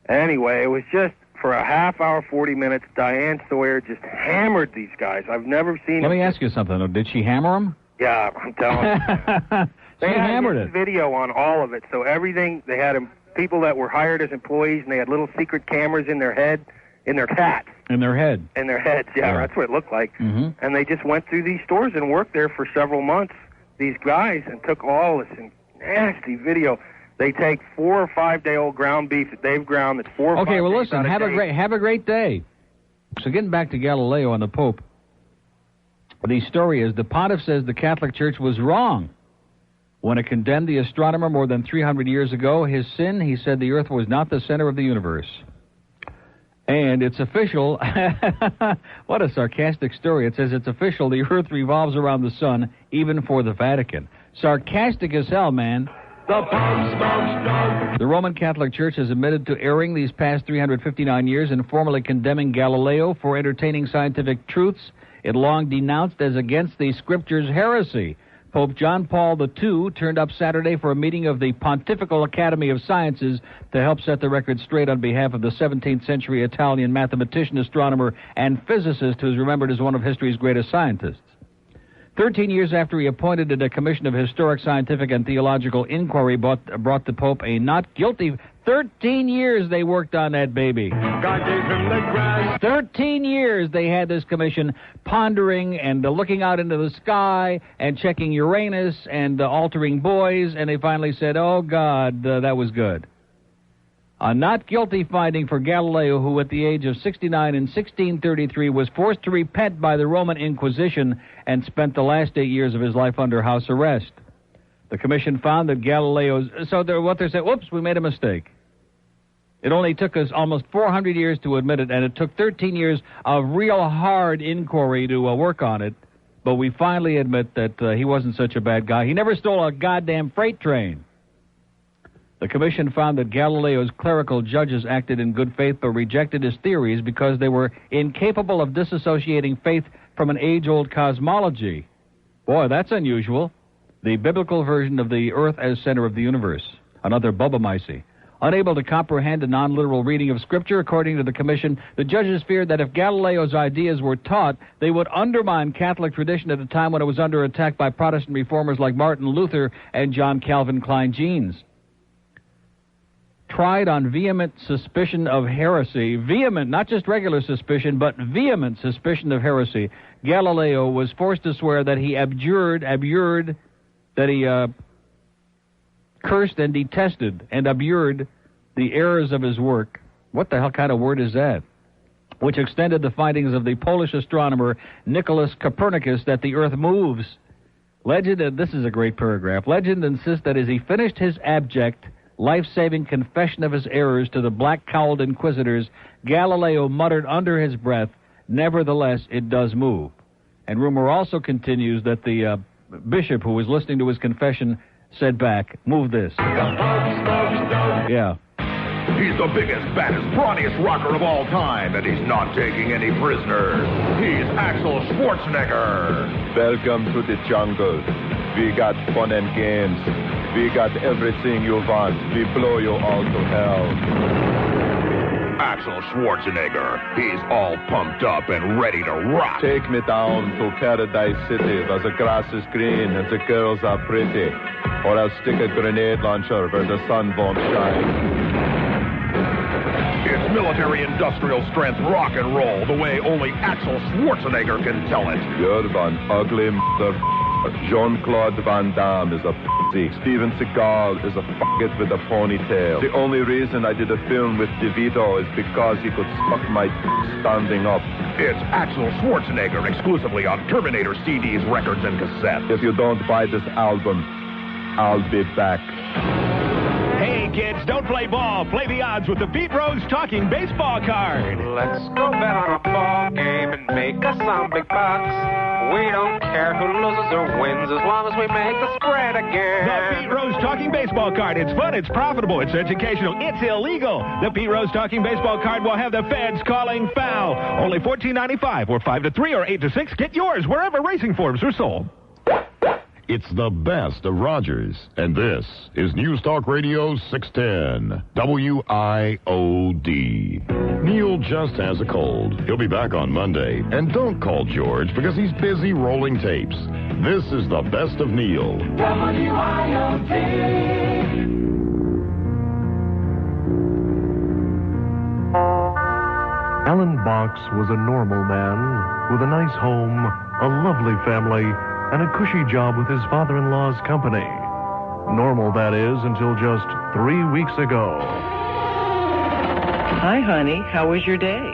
Anyway, it was just for a half hour, 40 minutes, Diane Sawyer just hammered these guys. I've never seen Let me ask you something, though. Did she hammer them? Yeah, I'm telling you. They had hammered his it. video on all of it, so everything, they had people that were hired as employees, and they had little secret cameras in their head, in their hats. In their head. In their heads, yeah, that's what it looked like. Mm-hmm. And they just went through these stores and worked there for several months, these guys, and took all this nasty video. They take 4 or 5 day old ground beef that they've ground that's 4 or 5 Okay, well, days listen, out of date. have a great day. So getting back to Galileo and the Pope, the story is the pontiff says the Catholic Church was wrong when it condemned the astronomer more than 300 years ago. His sin, he said the Earth was not the center of the universe. And it's official. What a sarcastic story. It says it's official. The Earth revolves around the sun, even for the Vatican. Sarcastic as hell, man. The Roman Catholic Church has admitted to erring these past 359 years and formally condemning Galileo for entertaining scientific truths it long denounced as against the Scriptures' heresy. Pope John Paul II turned up Saturday for a meeting of the Pontifical Academy of Sciences to help set the record straight on behalf of the 17th century Italian mathematician, astronomer, and physicist who is remembered as one of history's greatest scientists. 13 years after he appointed it, a commission of historic, scientific, and theological inquiry brought the Pope a not guilty. 13 years they worked on that baby. God gave him the grass. 13 years they had this commission pondering and looking out into the sky and checking Uranus and altering boys, and they finally said, oh, God, that was good. A not guilty finding for Galileo, who at the age of 69 in 1633 was forced to repent by the Roman Inquisition and spent the last 8 years of his life under house arrest. The commission found that Galileo's... So what they said, whoops, we made a mistake. It only took us almost 400 years to admit it, and it took 13 years of real hard inquiry to work on it. But we finally admit that he wasn't such a bad guy. He never stole a goddamn freight train. The commission found that Galileo's clerical judges acted in good faith but rejected his theories because they were incapable of disassociating faith from an age-old cosmology. Boy, that's unusual. The biblical version of the Earth as center of the universe. Another Bubba-Micey. Unable to comprehend a non-literal reading of Scripture, according to the commission, the judges feared that if Galileo's ideas were taught, they would undermine Catholic tradition at a time when it was under attack by Protestant reformers like Martin Luther and John Calvin Klein Jeans. Tried on vehement suspicion of heresy, vehement, not just regular suspicion, but vehement suspicion of heresy, Galileo was forced to swear that he abjured, that he cursed and detested and abjured the errors of his work. What the hell kind of word is that? Which extended the findings of the Polish astronomer Nicholas Copernicus that the Earth moves. Legend, and this is a great paragraph, legend insists that as he finished his abject, life-saving confession of his errors to the black-cowled inquisitors, Galileo muttered under his breath, nevertheless, it does move. And rumor also continues that the bishop who was listening to his confession said back, move this. Yeah. He's the biggest, baddest, brawniest rocker of all time, and he's not taking any prisoners. He's Axel Schwarzenegger. Welcome to the jungle. We got fun and games. We got everything you want. We blow you all to hell. Axel Schwarzenegger. He's all pumped up and ready to rock. Take me down to Paradise City where the grass is green and the girls are pretty. Or I'll stick a grenade launcher where the sun won't shine. It's military-industrial strength rock and roll the way only Axel Schwarzenegger can tell it. You're one ugly mother... Jean-Claude Van Damme is a pussy. Steven Seagal is a f***it with a ponytail. The only reason I did a film with DeVito is because he could suck my standing up. It's Axel Schwarzenegger exclusively on Terminator CDs, records, and cassettes. If you don't buy this album, I'll be back. Hey, kids, don't play ball. Play the odds with the Pete Rose Talking Baseball card. Let's go bet on a ball game and make us some big bucks. We don't care who loses or wins as long as we make the spread again. The Pete Rose Talking Baseball card. It's fun, it's profitable, it's educational, it's illegal. The Pete Rose Talking Baseball card will have the feds calling foul. Only $14.95 or 5 to 3 or 8 to 6. Get yours wherever racing forms are sold. It's the best of Rogers. And this is News Talk Radio 610, WIOD. Neil just has a cold. He'll be back on Monday. And don't call George because he's busy rolling tapes. This is the best of Neil. WIOD. Alan Box was a normal man with a nice home, a lovely family, and a cushy job with his father-in-law's company. Normal, that is, until just 3 weeks ago. Hi, honey. How was your day?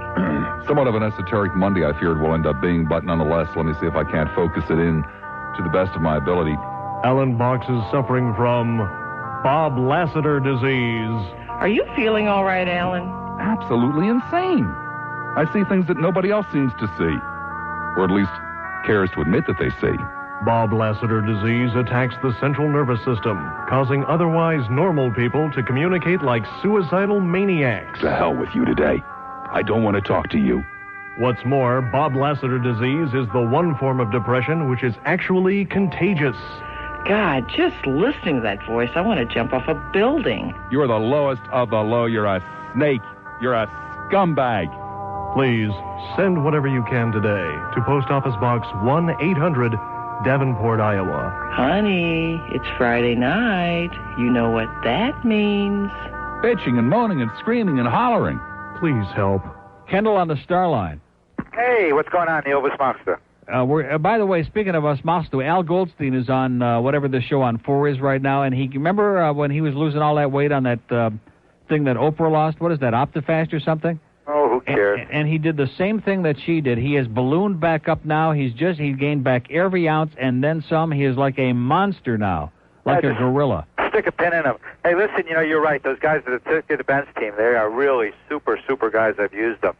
Somewhat of an esoteric Monday, I feared will end up being, but nonetheless, let me see if I can't focus it in to the best of my ability. Alan Box is suffering from Bob Lassiter disease. Are you feeling all right, Alan? Absolutely insane. I see things that nobody else seems to see, or at least cares to admit that they see. Bob Lassiter disease attacks the central nervous system, causing otherwise normal people to communicate like suicidal maniacs. To hell with you today. I don't want to talk to you. What's more, Bob Lassiter disease is the one form of depression which is actually contagious. God, just listening to that voice, I want to jump off a building. You're the lowest of the low. You're a snake. You're a scumbag. Please, send whatever you can today to Post Office Box 1-800, Davenport, Iowa. Honey, it's Friday night. You know what that means. Bitching and moaning and screaming and hollering. Please help. Kendall on the Star Line. Hey, what's going on, Neil Vismonster? By the way, speaking of us, Moscow, Al Goldstein is on whatever the show on 4 is right now, and he remember when he was losing all that weight on that thing that Oprah lost? What is that, Optifast or something? Oh, who cares? And he did the same thing that she did. He has ballooned back up now. He gained back every ounce and then some. He is like a monster now, like a gorilla. Stick a pin in him. Hey, listen, you're right. Those guys that took the bench team, they are really super, super guys. I've used them.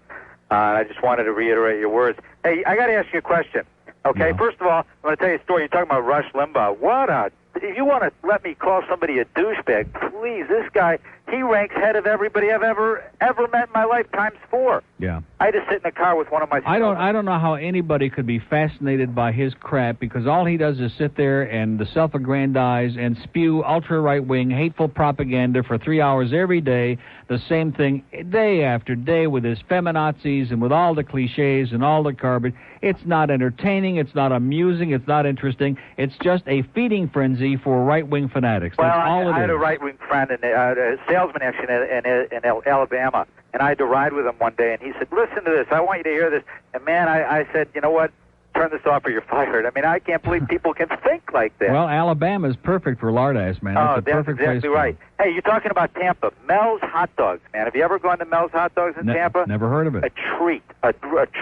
I just wanted to reiterate your words. Hey, I got to ask you a question. Okay, First of all, I'm going to tell you a story. You're talking about Rush Limbaugh. If you want to let me call somebody a douchebag, please, this guy, he ranks head of everybody I've ever met in my life times 4. Yeah. I just sit in a car with one of my... I don't know how anybody could be fascinated by his crap, because all he does is sit there and self-aggrandize and spew ultra-right-wing hateful propaganda for 3 hours every day, the same thing day after day with his feminazis and with all the cliches and all the garbage. It's not entertaining, it's not amusing, it's not interesting. It's just a feeding frenzy for right-wing fanatics. That's all it is. I had a right-wing friend, a salesman actually in Alabama, and I had to ride with him one day, and he said, listen to this, I want you to hear this. And man, I said, you know what, turn this off or you're fired. I mean, I can't believe people can think like that. Well, Alabama's perfect for lardass, man. That's perfect exactly place right. Hey, you're talking about Tampa. Mel's Hot Dogs, man. Have you ever gone to Mel's Hot Dogs in Tampa? Never heard of it. A treat. A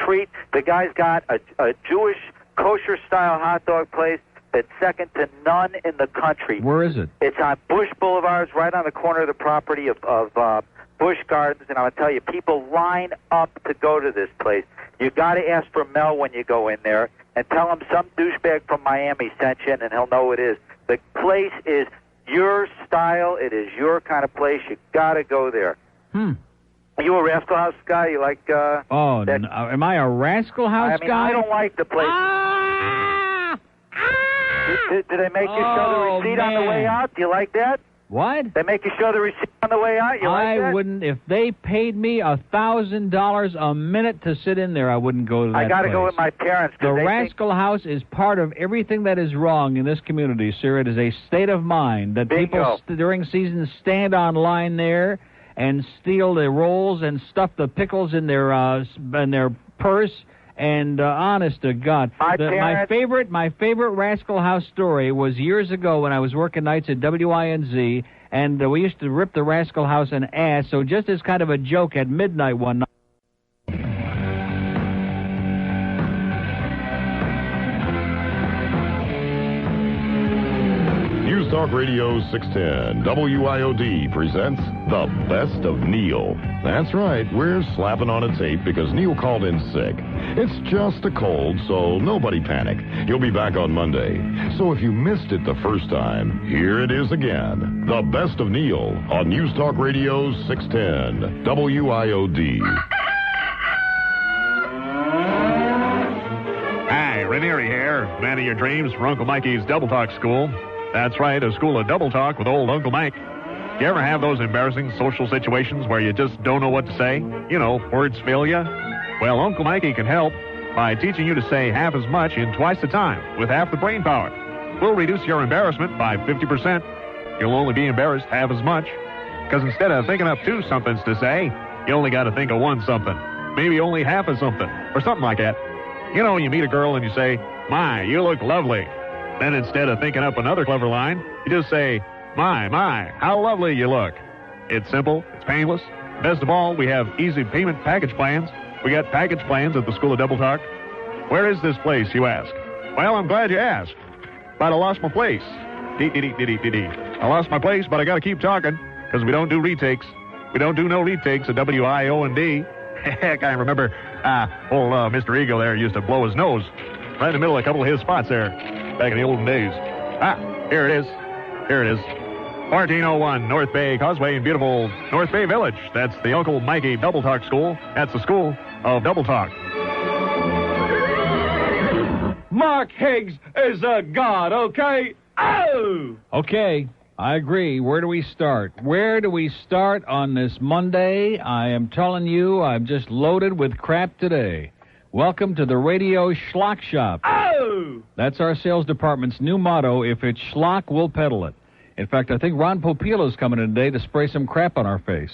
treat. The guy's got a Jewish kosher-style hot dog place that's second to none in the country. Where is it? It's on Bush Boulevard, right on the corner of the property of Bush Gardens, and I'm going to tell you, people line up to go to this place. You got to ask for Mel when you go in there, and tell him some douchebag from Miami sent you, and he'll know it is. The place is your style. It is your kind of place. You got to go there. Are you a Rascal House guy? You like... am I a Rascal House guy? I don't like the place. Did they make you show the receipt on the way out? Do you like that? What? They make you show the receipt on the way out? You like that? I wouldn't. If they paid me $1,000 a minute to sit in there, I wouldn't go to that I got to place. go with my parents. The Rascal House is part of everything that is wrong in this community, sir. It is a state of mind that people during seasons stand on line there and steal the rolls and stuff the pickles in their purse. And honest to God, my favorite Rascal House story was years ago when I was working nights at WINZ, and we used to rip the Rascal House an ass. So just as kind of a joke, at midnight one night. News Talk Radio 610, WIOD presents The Best of Neil. That's right, we're slapping on a tape because Neil called in sick. It's just a cold, so nobody panic. He'll be back on Monday. So if you missed it the first time, here it is again. The Best of Neil on News Talk Radio 610, WIOD. Hi, Ranieri here. there, man of your dreams for Uncle Mikey's Double Talk School. That's right, a school of double talk with old Uncle Mike. You ever have those embarrassing social situations where you just don't know what to say? You know, words fail you? Well, Uncle Mikey can help by teaching you to say half as much in twice the time with half the brain power. We'll reduce your embarrassment by 50%. You'll only be embarrassed half as much. Because instead of thinking up two somethings to say, you only got to think of one something. Maybe only half of something, or something like that. You know, you meet a girl and you say, "My, you look lovely." Then instead of thinking up another clever line, you just say, My, how lovely you look." It's simple, it's painless. Best of all, we have easy payment package plans. We got package plans at the School of Double Talk. Where is this place, you ask? Well, I'm glad you asked. But I lost my place. I lost my place, but I got to keep talking, because we don't do retakes. We don't do no retakes at WIOD. Heck, I remember old Mr. Eagle there used to blow his nose right in the middle of a couple of his spots there back in the olden days. Here it is. Here it is. 1401 North Bay Causeway in beautiful North Bay Village. That's the Uncle Mikey Double Talk School. That's the School of Double Talk. Mark Higgs is a god, okay? Oh! Okay, I agree. Where do we start? Where do we start on this Monday? I am telling you, I'm just loaded with crap today. Welcome to the Radio Schlock Shop. Oh! That's our sales department's new motto. If it's schlock, we'll peddle it. In fact, I think Ron Popeil is coming in today to spray some crap on our face.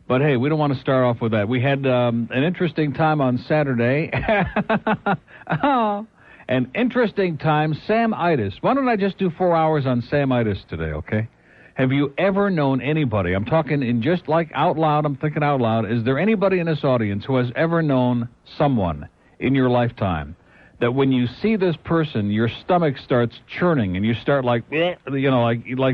But hey, we don't want to start off with that. We had an interesting time on Saturday. An interesting time, Sam-itis. Why don't I just do 4 hours on Sam-itis today, okay? Have you ever known anybody, I'm talking in just like out loud, I'm thinking out loud, is there anybody in this audience who has ever known someone in your lifetime that when you see this person, your stomach starts churning and you start like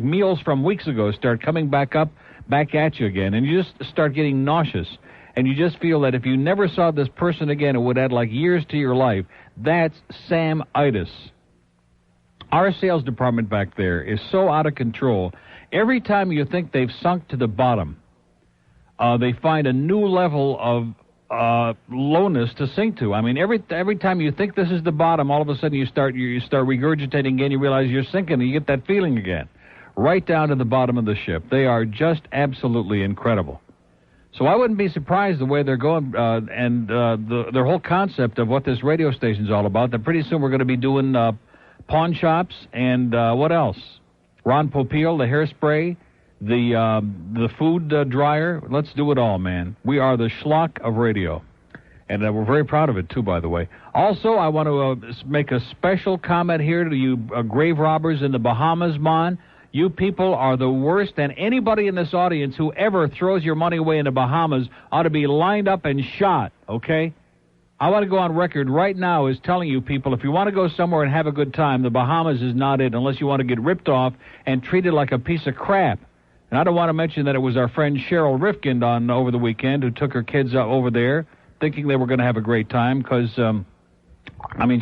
meals from weeks ago start coming back at you again, and you just start getting nauseous, and you just feel that if you never saw this person again, it would add like years to your life? That's Sam-itis. Our sales department back there is so out of control. Every time you think they've sunk to the bottom, they find a new level of lowness to sink to. I mean, every time you think this is the bottom, all of a sudden you start regurgitating again. You realize you're sinking, and you get that feeling again, right down to the bottom of the ship. They are just absolutely incredible. So I wouldn't be surprised the way they're going, and their whole concept of what this radio station's all about. That pretty soon we're going to be doing pawn shops and what else? Ron Popeil, the hairspray, the food dryer. Let's do it all, man. We are the schlock of radio. And we're very proud of it, too, by the way. Also, I want to make a special comment here to you grave robbers in the Bahamas, Mon. You people are the worst, and anybody in this audience who ever throws your money away in the Bahamas ought to be lined up and shot, okay? I want to go on record right now as telling you people, if you want to go somewhere and have a good time, the Bahamas is not it unless you want to get ripped off and treated like a piece of crap. And I don't want to mention that it was our friend Cheryl Rifkind on over the weekend who took her kids over there thinking they were going to have a great time because,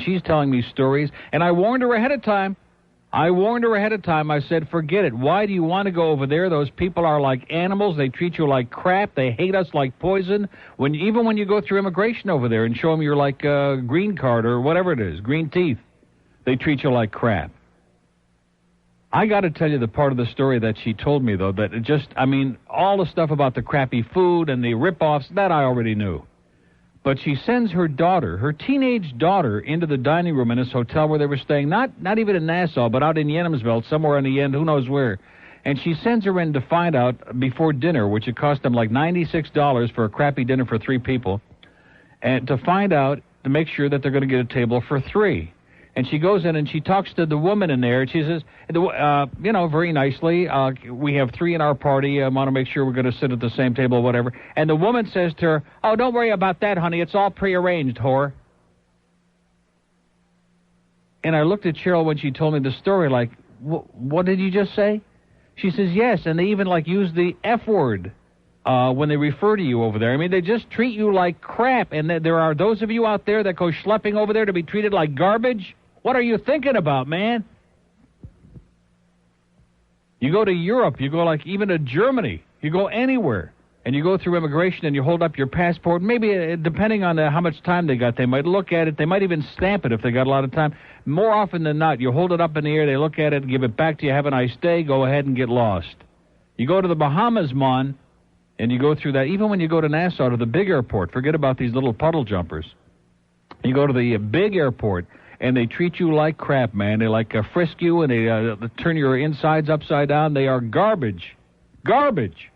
she's telling me stories, and I warned her ahead of time. I said, forget it. Why do you want to go over there? Those people are like animals. They treat you like crap. They hate us like poison. Even when you go through immigration over there and show them your green card or whatever it is, green teeth, they treat you like crap. I got to tell you the part of the story that she told me, though, that it just, all the stuff about the crappy food and the rip-offs, that I already knew. But she sends her daughter, her teenage daughter, into the dining room in this hotel where they were staying, not even in Nassau, but out in Yenamsveld, somewhere on the end, who knows where. And she sends her in to find out before dinner, which it cost them like $96 for a crappy dinner for 3 people, and to find out, to make sure that they're going to get a table for 3. And she goes in and she talks to the woman in there. And she says, very nicely, we have 3 in our party. I want to make sure we're going to sit at the same table or whatever. And the woman says to her, "Oh, don't worry about that, honey. It's all prearranged, whore." And I looked at Cheryl when she told me the story like, what did you just say? She says, yes, and they even use the F word when they refer to you over there. They just treat you like crap. And there are those of you out there that go schlepping over there to be treated like garbage. What are you thinking about, man? You go to Europe, you go even to Germany, you go anywhere. and you go through immigration and you hold up your passport, maybe depending on how much time they got, they might look at it. They might even stamp it if they got a lot of time. More often than not, you hold it up in the air, they look at it, give it back to you, have a nice day, go ahead and get lost. You go to the Bahamas, Mon, and you go through that. Even when you go to Nassau, to the big airport, forget about these little puddle jumpers. You go to the big airport, and they treat you like crap, man. They frisk you, and they turn your insides upside down. They are garbage. Garbage.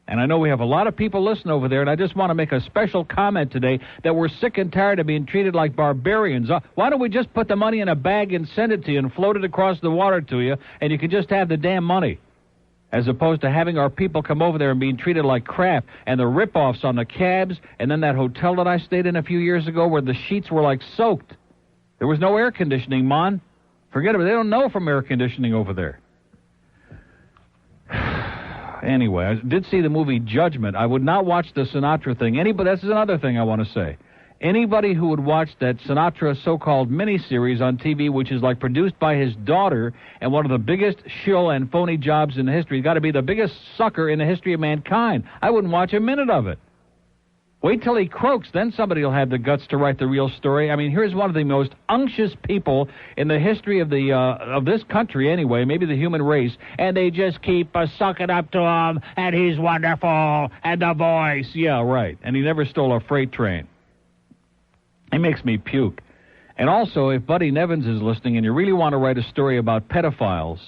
And I know we have a lot of people listening over there, and I just want to make a special comment today that we're sick and tired of being treated like barbarians. Why don't we just put the money in a bag and send it to you and float it across the water to you, and you can just have the damn money, as opposed to having our people come over there and being treated like crap, and the rip-offs on the cabs, and then that hotel that I stayed in a few years ago where the sheets were like soaked. There was no air conditioning, Mon. Forget it. They don't know from air conditioning over there. Anyway, I did see the movie Judgment. I would not watch the Sinatra thing. That's another thing I want to say. Anybody who would watch that Sinatra so-called miniseries on TV, which is like produced by his daughter, and one of the biggest shill and phony jobs in history, got to be the biggest sucker in the history of mankind. I wouldn't watch a minute of it. Wait till he croaks, then somebody will have the guts to write the real story. I mean, here's one of the most unctuous people in the history of this country anyway, maybe the human race, and they just keep sucking up to him, and he's wonderful, and the voice. Yeah, right. And he never stole a freight train. It makes me puke. And also, if Buddy Nevins is listening and you really want to write a story about pedophiles,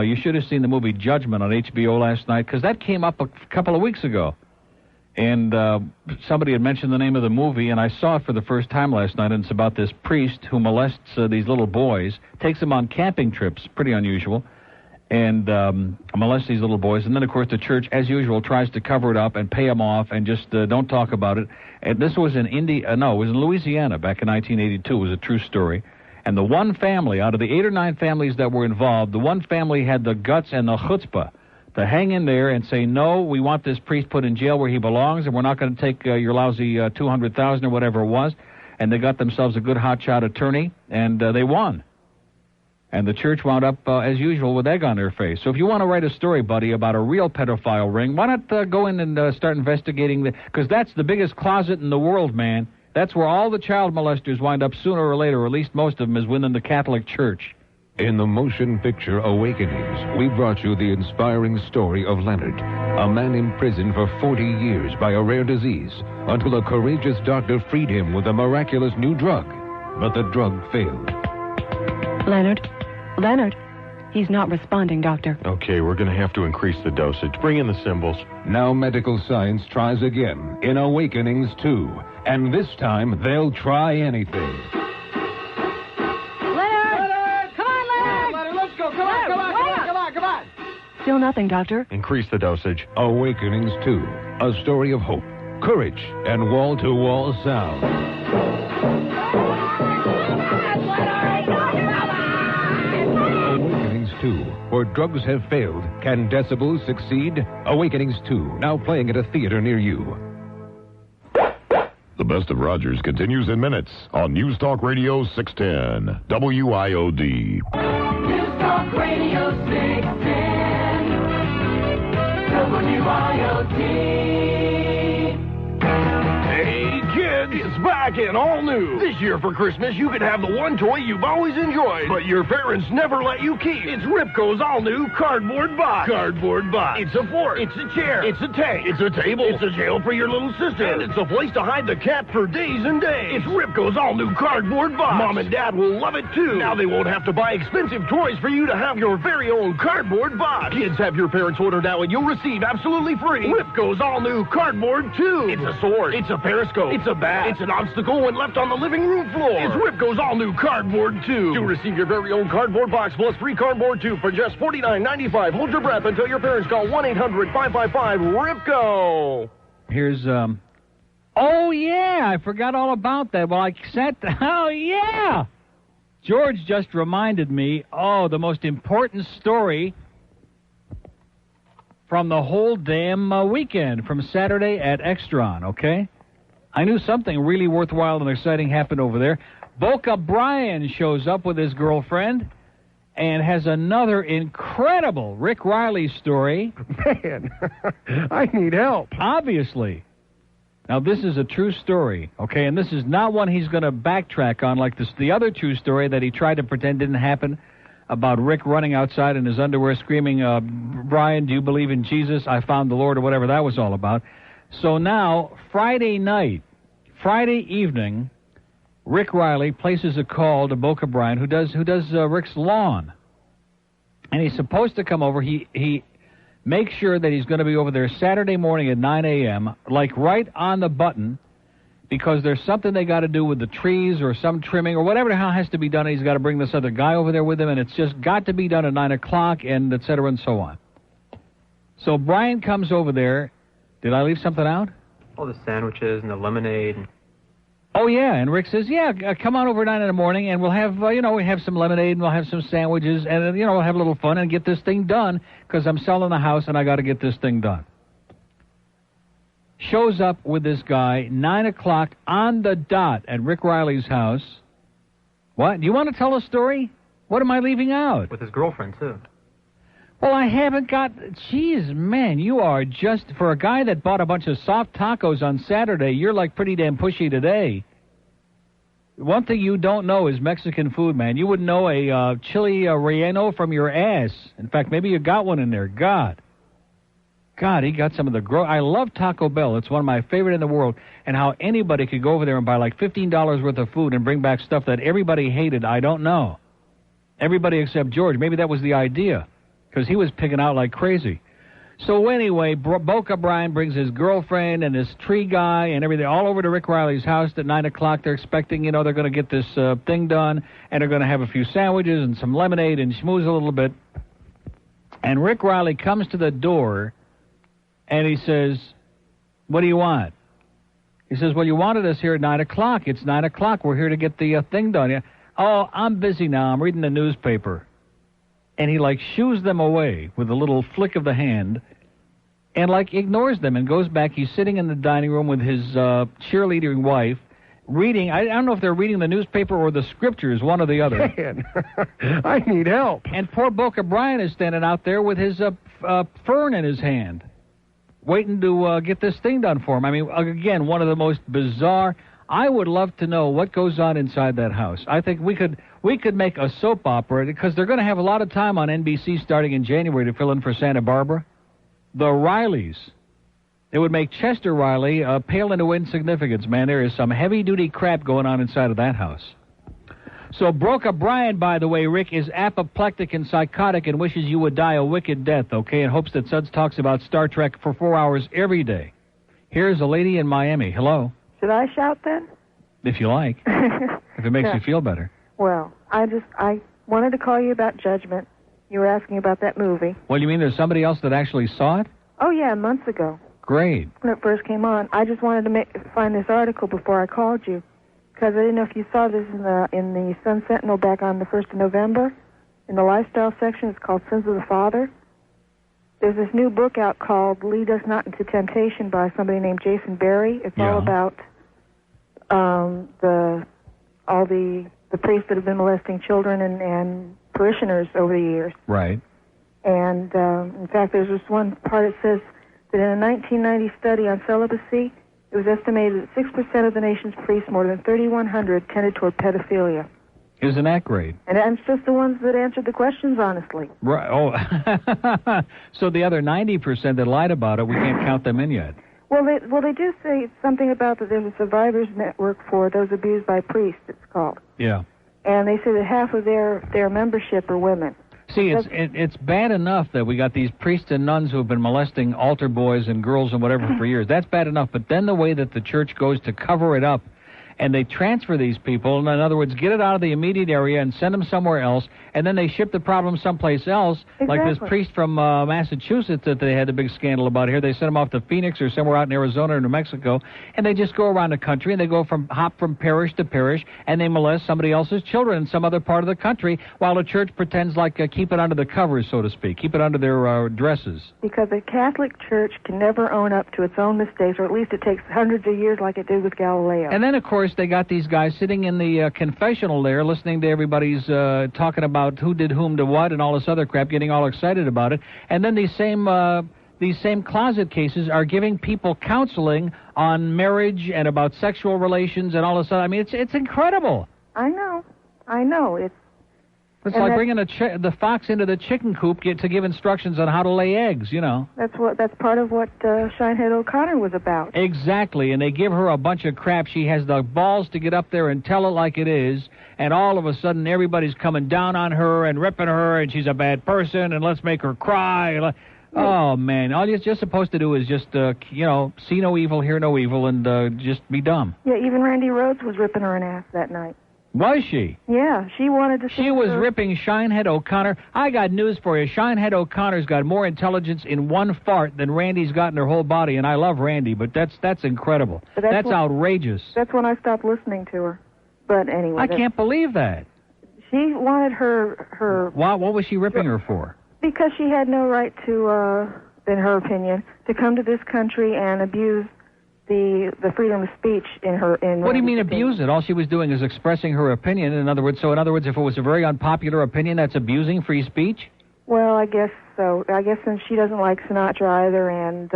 you should have seen the movie Judgment on HBO last night, because that came up a couple of weeks ago. And somebody had mentioned the name of the movie, and I saw it for the first time last night, and it's about this priest who molests these little boys, takes them on camping trips, pretty unusual, and molests these little boys. And then, of course, the church, as usual, tries to cover it up and pay them off and just don't talk about it. And this was in it was in Louisiana back in 1982. It was a true story. And the one family, out of the 8 or 9 families that were involved, the one family had the guts and the chutzpah to hang in there and say, no, we want this priest put in jail where he belongs, and we're not going to take your lousy $200,000 or whatever it was. And they got themselves a good hotshot attorney, and they won. And the church wound up, as usual, with egg on their face. So if you want to write a story, buddy, about a real pedophile ring, why not go in and start investigating because that's the biggest closet in the world, man. That's where all the child molesters wind up sooner or later, or at least most of them is within the Catholic Church. In the motion picture Awakenings, we brought you the inspiring story of Leonard, a man imprisoned for 40 years by a rare disease, until a courageous doctor freed him with a miraculous new drug. But the drug failed. Leonard, he's not responding, Doctor. Okay, we're going to have to increase the dosage. Bring in the symbols. Now medical science tries again in Awakenings 2, and this time they'll try anything. Still nothing, Doctor. Increase the dosage. Awakenings 2, a story of hope, courage, and wall-to-wall sound. Awakenings 2, where drugs have failed, can decibels succeed? Awakenings 2, now playing at a theater near you. The Best of Rogers continues in minutes on News Talk Radio 610, WIOD. News Talk Radio 610. WIOD. Hey, kids, it's back and all new. This year for Christmas, you can have the one toy you've always enjoyed, but your parents never let you keep. It's Ripco's all-new cardboard box. Cardboard box. It's a fork. It's a chair. It's a tank. It's a table. It's a jail for your little sister. And it's a place to hide the cat for days and days. It's Ripco's all-new cardboard box. Mom and Dad will love it, too. Now they won't have to buy expensive toys for you to have your very own cardboard box. Kids, have your parents order now and you'll receive absolutely free Ripco's all-new cardboard tube. It's a sword. It's a periscope. It's a bat. It's an obstacle when left on the living room floor. It's Ripco's all-new cardboard tube. To receive your very own cardboard box plus free cardboard tube for just $49.95. Hold your breath until your parents call 1-800-555-RIPCO. Here's, oh, yeah, I forgot all about that. Well, oh, yeah. George just reminded me, the most important story from the whole damn weekend, from Saturday at Extron, okay? I knew something really worthwhile and exciting happened over there. Boca Brian shows up with his girlfriend, and has another incredible Rick Riley story. Man, I need help. Obviously. Now, this is a true story, okay? And this is not one he's going to backtrack on like the other true story that he tried to pretend didn't happen about Rick running outside in his underwear screaming, Brian, do you believe in Jesus? I found the Lord, or whatever that was all about. So now, Friday evening, Rick Riley places a call to Boca Brian, who does Rick's lawn. And he's supposed to come over. He makes sure that he's going to be over there Saturday morning at 9 a.m., like right on the button, because there's something they got to do with the trees or some trimming or whatever the hell has to be done. He's got to bring this other guy over there with him, and it's just got to be done at 9 o'clock, and et cetera and so on. So Brian comes over there. Did I leave something out? All the sandwiches and the lemonade. Oh, yeah, and Rick says, come on over at 9 in the morning, and we'll have, we have some lemonade, and we'll have some sandwiches, and, we'll have a little fun and get this thing done, because I'm selling the house, and I got to get this thing done. Shows up with this guy, 9 o'clock on the dot at Rick Riley's house. What? Do you want to tell a story? What am I leaving out? With his girlfriend, too. Well, I haven't got... Jeez, man, you are just... For a guy that bought a bunch of soft tacos on Saturday, you're like pretty damn pushy today. One thing you don't know is Mexican food, man. You wouldn't know a chili relleno from your ass. In fact, maybe you got one in there. God, he got some of the... I love Taco Bell. It's one of my favorite in the world. And how anybody could go over there and buy like $15 worth of food and bring back stuff that everybody hated, I don't know. Everybody except George. Maybe that was the idea, because he was picking out like crazy. So anyway, Boca Brian brings his girlfriend and this tree guy and everything all over to Rick Riley's house at 9 o'clock. They're expecting, they're going to get this thing done, and they're going to have a few sandwiches and some lemonade and schmooze a little bit. And Rick Riley comes to the door, and he says, what do you want? He says, well, you wanted us here at 9 o'clock. It's 9 o'clock. We're here to get the thing done. Yeah. Oh, I'm busy now. I'm reading the newspaper. And he, shoos them away with a little flick of the hand and, ignores them and goes back. He's sitting in the dining room with his cheerleading wife, reading. I don't know if they're reading the newspaper or the scriptures, one or the other. Man, I need help. And poor Boca Brian is standing out there with his fern in his hand, waiting to get this thing done for him. I mean, again, one of the most bizarre... I would love to know what goes on inside that house. I think we could make a soap opera, because they're going to have a lot of time on NBC starting in January to fill in for Santa Barbara. The Rileys. It would make Chester Riley pale into insignificance, man. There is some heavy-duty crap going on inside of that house. So Boca Brian, by the way, Rick, is apoplectic and psychotic and wishes you would die a wicked death, okay, and hopes that Suds talks about Star Trek for 4 hours every day. Here's a lady in Miami. Hello. Should I shout then? If you like. If it makes you feel better. Well, I wanted to call you about Judgment. You were asking about that movie. Well, you mean there's somebody else that actually saw it? Oh, yeah, months ago. Great. When it first came on. I just wanted to find this article before I called you, because I didn't know if you saw this in the Sun Sentinel back on the 1st of November. In the lifestyle section, it's called Sins of the Father. There's this new book out called Lead Us Not Into Temptation by somebody named Jason Berry. It's all about the priests that have been molesting children and parishioners over the years. Right. And, in fact, there's this one part that says that in a 1990 study on celibacy, it was estimated that 6% of the nation's priests, more than 3,100, tended toward pedophilia. Isn't that great? And it's just the ones that answered the questions honestly. Right. Oh, so the other 90% that lied about it, we can't count them in yet. Well, they do say something about that there's a survivors network for those abused by priests, it's called. Yeah. And they say that half of their membership are women. See, it's bad enough that we got these priests and nuns who have been molesting altar boys and girls and whatever for years. That's bad enough. But then the way that the church goes to cover it up, and they transfer these people, in other words, get it out of the immediate area and send them somewhere else, and then they ship the problem someplace else, like this priest from Massachusetts that they had a big scandal about here. They sent him off to Phoenix or somewhere out in Arizona or New Mexico, and they just go around the country, and they hop from parish to parish, and they molest somebody else's children in some other part of the country, while the church pretends like keep it under the covers, so to speak, keep it under their dresses. Because the Catholic Church can never own up to its own mistakes, or at least it takes hundreds of years like it did with Galileo. And then, of course, course, they got these guys sitting in the confessional there, listening to everybody's talking about who did whom to what and all this other crap, getting all excited about it. And then these same closet cases are giving people counseling on marriage and about sexual relations and all this other. I mean, it's incredible. I know. It's like bringing the fox into the chicken coop to give instructions on how to lay eggs, you know. That's part of what Shinehead O'Connor was about. Exactly, and they give her a bunch of crap. She has the balls to get up there and tell it like it is, and all of a sudden everybody's coming down on her and ripping her, and she's a bad person, and let's make her cry. Oh, man, all you're just supposed to do is just, see no evil, hear no evil, and just be dumb. Yeah, even Randy Rhoads was ripping her an ass that night. Was she? Yeah, she wanted to see. She was ripping Shinehead O'Connor. I got news for you. Shinehead O'Connor's got more intelligence in one fart than Randy's got in her whole body, and I love Randy, but that's incredible. That's outrageous. That's when I stopped listening to her. But anyway. I can't believe that. She wanted her... What was she ripping her for? Because she had no right to, in her opinion, to come to this country and abuse the freedom of speech in her. What do you mean abuse it? All she was doing is expressing her opinion. In other words, if it was a very unpopular opinion, that's abusing free speech? Well, I guess so. I guess since she doesn't like Sinatra either and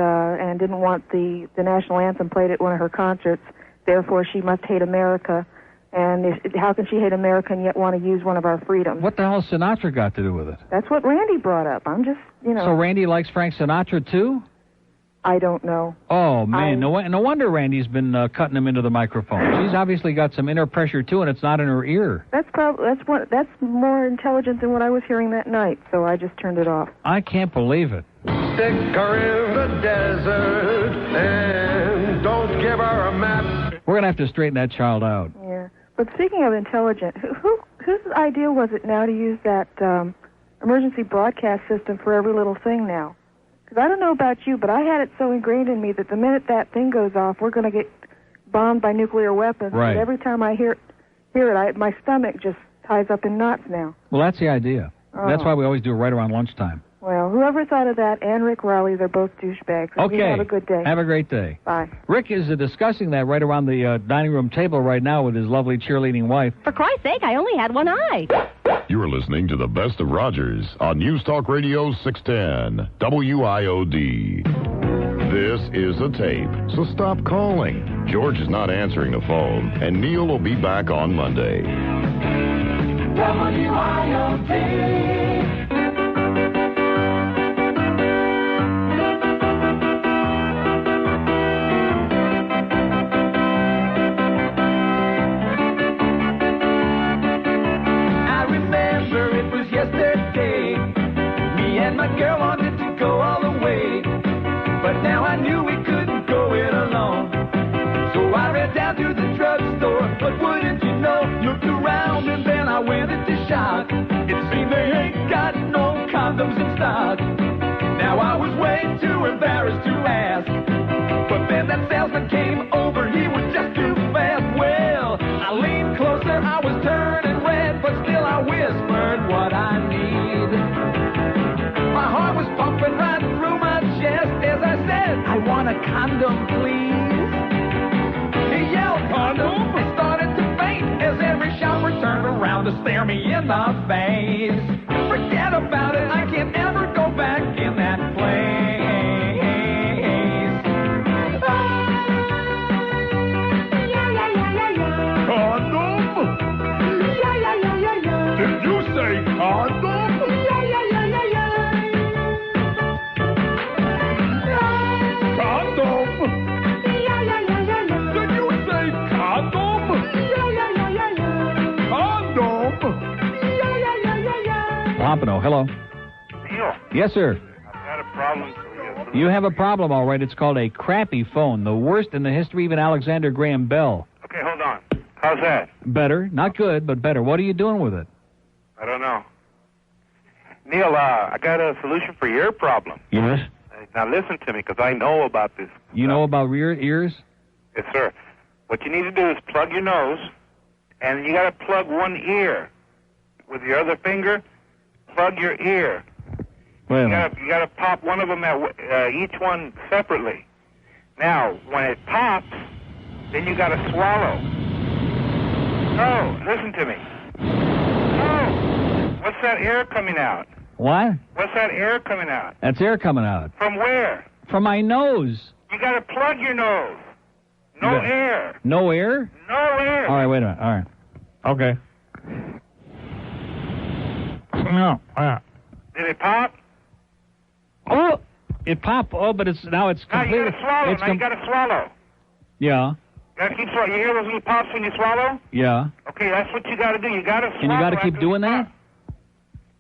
didn't want the national anthem played at one of her concerts, therefore she must hate America. And how can she hate America and yet want to use one of our freedoms? What the hell Sinatra got to do with it? That's what Randy brought up. I'm just, So Randy likes Frank Sinatra, too? I don't know. Oh, man, no wonder Randy's been cutting him into the microphone. She's obviously got some inner pressure, too, and it's not in her ear. That's more intelligent than what I was hearing that night, so I just turned it off. I can't believe it. Stick her in the desert and don't give her a map. We're going to have to straighten that child out. Yeah. But speaking of intelligent, whose idea was it now to use that emergency broadcast system for every little thing now? Because I don't know about you, but I had it so ingrained in me that the minute that thing goes off, we're going to get bombed by nuclear weapons. Right. And every time I hear it, my stomach just ties up in knots now. Well, that's the idea. Oh. That's why we always do it right around lunchtime. Well, whoever thought of that and Rick Rowley, they're both douchebags. Okay. You have a good day. Have a great day. Bye. Rick is discussing that right around the dining room table right now with his lovely cheerleading wife. For Christ's sake, I only had one eye. You're listening to the Best of Rogers on News Talk Radio 610 WIOD. This is a tape, so stop calling. George is not answering the phone, and Neil will be back on Monday. WIOD. Girl wanted to go all the way, but now I knew we couldn't go it alone. So I ran down to the drugstore, but wouldn't you know, looked around and then I went into shock. It seemed they ain't got no condoms in stock. Now I was way too embarrassed to ask, but then that salesman came over, he was just too fast. Well, I leaned closer, I was turning red, but still I whispered what I need. My heart was pumping right through my chest as I said, I want a condom, please. He yelled, condom, and started to faint as every shopper turned around to stare me in the face. Forget about it, I can't ever go back in that place. Condom? Did you say condom? Pompano, hello. Neil. Yes, sir. I've got a problem for you. You have a problem, all right. It's called a crappy phone, the worst in the history of even Alexander Graham Bell. Okay, hold on. How's that? Better. Not good, but better. What are you doing with it? I don't know. Neil, I got a solution for your problem. Yes? Now listen to me, because I know about this. You know about ears? Yes, sir. What you need to do is plug your nose, and you got to plug one ear. With your other finger, plug your ear. Wait a You minute. got to pop one of them at each one separately. Now, when it pops, then you got to swallow. Oh, listen to me. Oh, what's that air coming out? What? What's that air coming out? That's air coming out. From where? From my nose. You gotta plug your nose. No air. No air? No air. All right, wait a minute. All right. Okay. No. Did it pop? Oh! It popped. Oh, but it's now it's Now completely... you gotta swallow. It's Now you gotta swallow. Yeah. You gotta keep swallowing. You hear those little pops when you swallow? Yeah. Okay, that's what you gotta do. You gotta swallow. And you got to keep after doing you that? pop.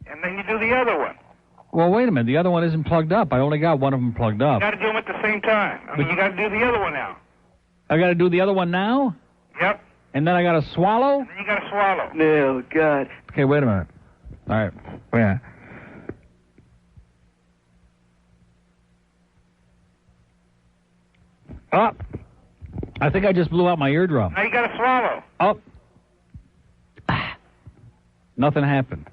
And then you do the other one. Well, wait a minute. The other one isn't plugged up. I only got one of them plugged up. You gotta do them at the same time. I mean, you gotta do the other one now. I got to do the other one now? Yep. And then I got to swallow? And then you gotta swallow. No, God. Okay, wait a minute. All right. Wait a minute. Oh, I think I just blew out my eardrum. Now you gotta swallow. Oh. Nothing happened.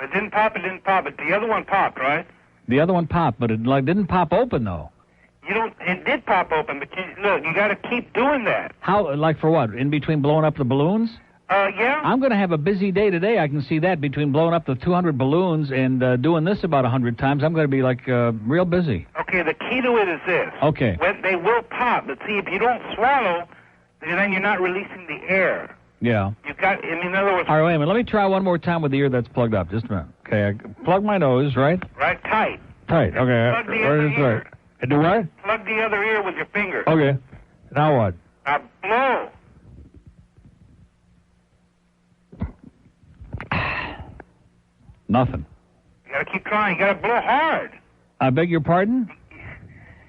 It didn't pop. It didn't pop. But the other one popped, right? The other one popped, but it didn't pop open though. You don't. It did pop open, but look, you gotta keep doing that. How? Like for what? In between blowing up the balloons? Yeah. I'm going to have a busy day today. I can see that between blowing up the 200 balloons and doing this about 100 times. I'm going to be like real busy. Okay, the key to it is this. Okay. When they will pop, but see, if you don't swallow, then you're not releasing the air. Yeah. You got. I mean, in other words. All right, wait a minute. Let me try one more time with the ear that's plugged up. Just a minute. Okay, I plug my nose, right? Right, tight. Tight. Okay. Plug the other ear. Right. Do what? Plug the other ear with your finger. Okay. Now what? Now blow. Nothing. You gotta keep trying. You gotta blow hard. I beg your pardon?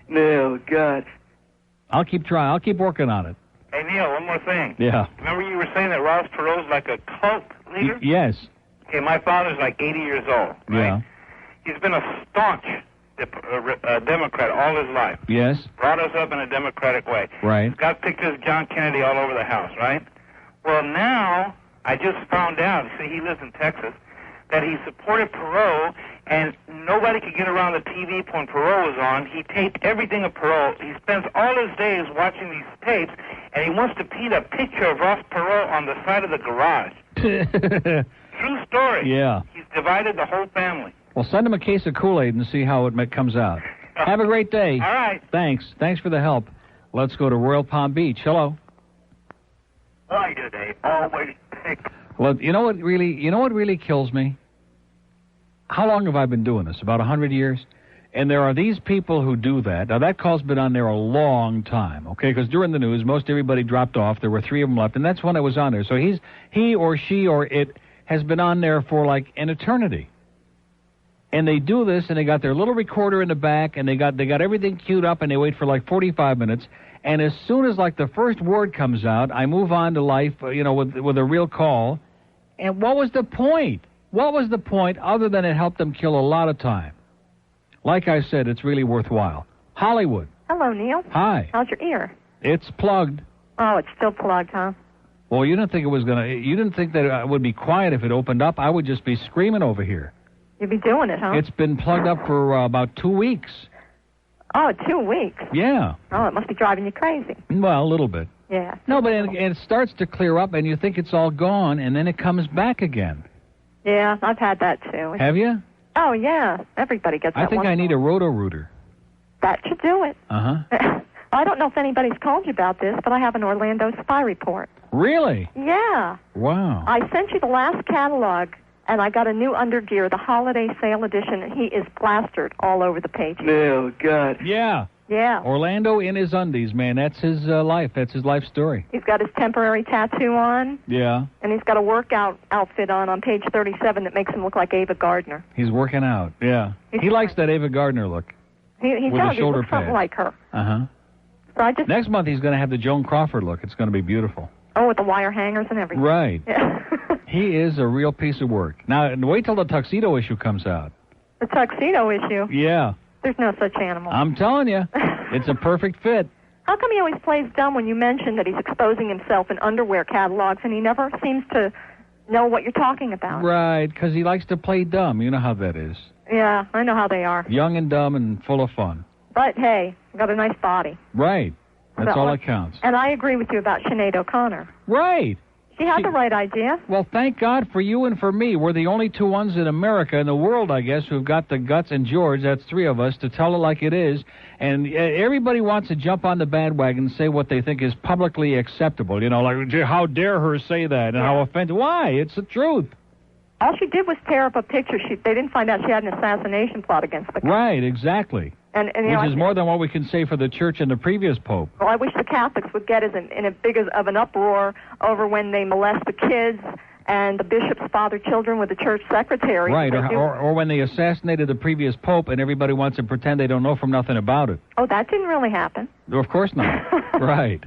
No, God. I'll keep trying. I'll keep working on it. Hey, Neil, one more thing. Yeah. Remember you were saying that Ross Perot's like a cult leader? Yes. Okay, my father's like 80 years old. Right? Yeah. He's been a staunch Democrat all his life. Yes. Brought us up in a democratic way. Right. He's got pictures of John Kennedy all over the house, right? Well, now, I just found out, see, he lives in Texas, that he supported Perot, and nobody could get around the TV when Perot was on. He taped everything of Perot. He spends all his days watching these tapes, and he wants to paint a picture of Ross Perot on the side of the garage. True story. Yeah. He's divided the whole family. Well, send him a case of Kool-Aid and see how it comes out. Have a great day. All right. Thanks. Thanks for the help. Let's go to Royal Palm Beach. Hello. Why do they always pick? Well, you know what really kills me? How long have I been doing this? About 100 years? And there are these people who do that. Now, that call's been on there a long time, okay? Because during the news, most everybody dropped off. There were 3 of them left, and that's when it was on there. So he or she or it has been on there for like an eternity. And they do this, and they got their little recorder in the back, and they got everything queued up, and they wait for like 45 minutes. And as soon as like the first word comes out, I move on to life, with a real call. And what was the point? What was the point other than it helped them kill a lot of time? Like I said, it's really worthwhile. Hollywood. Hello, Neil. Hi. How's your ear? It's plugged. Oh, it's still plugged, huh? Well, you didn't think that it would be quiet if it opened up. I would just be screaming over here. You'd be doing it, huh? It's been plugged up for about 2 weeks. Oh, 2 weeks? Yeah. Oh, it must be driving you crazy. Well, a little bit. Yeah. No, but it starts to clear up, and you think it's all gone, and then it comes back again. Yeah, I've had that too. Have you? Oh, yeah. Everybody gets that. I think I need a roto-rooter. That should do it. Uh-huh. I don't know if anybody's called you about this, but I have an Orlando spy report. Really? Yeah. Wow. I sent you the last catalog, and I got a new undergear, the holiday sale edition, and he is plastered all over the page. No, God. Yeah. Yeah. Orlando in his undies, man. That's his life. That's his life story. He's got his temporary tattoo on. Yeah. And he's got a workout outfit on page 37 that makes him look like Ava Gardner. He's working out. Yeah. He likes that Ava Gardner look. He with does. the shoulder He looks something pad. like her. Uh-huh. So Next month he's going to have the Joan Crawford look. It's going to be beautiful. Oh, with the wire hangers and everything. Right. Yeah. He is a real piece of work. Now, wait till the tuxedo issue comes out. The tuxedo issue. Yeah. There's no such animal. I'm telling you, it's a perfect fit. How come he always plays dumb when you mention that he's exposing himself in underwear catalogs and he never seems to know what you're talking about? Right, because he likes to play dumb. You know how that is. Yeah, I know how they are. Young and dumb and full of fun. But, hey, got a nice body. Right. That's So- all that counts. And I agree with you about Sinead O'Connor. Right. She had the right idea. Well, thank God for you and for me. We're the only two ones in America, in the world, I guess, who've got the guts, and George, that's three of us, to tell it like it is. And everybody wants to jump on the bandwagon and say what they think is publicly acceptable. You know, like, how dare her say that, and how offended. Why? It's the truth. All she did was tear up a picture. They didn't find out she had an assassination plot against the country. Right, exactly. And you know, which is more than what we can say for the church and the previous pope. Well, I wish the Catholics would get in a big of an uproar over when they molest the kids and the bishops father children with the church secretary. Right, or when they assassinated the previous pope and everybody wants to pretend they don't know from nothing about it. Oh, that didn't really happen. No, of course not. Right.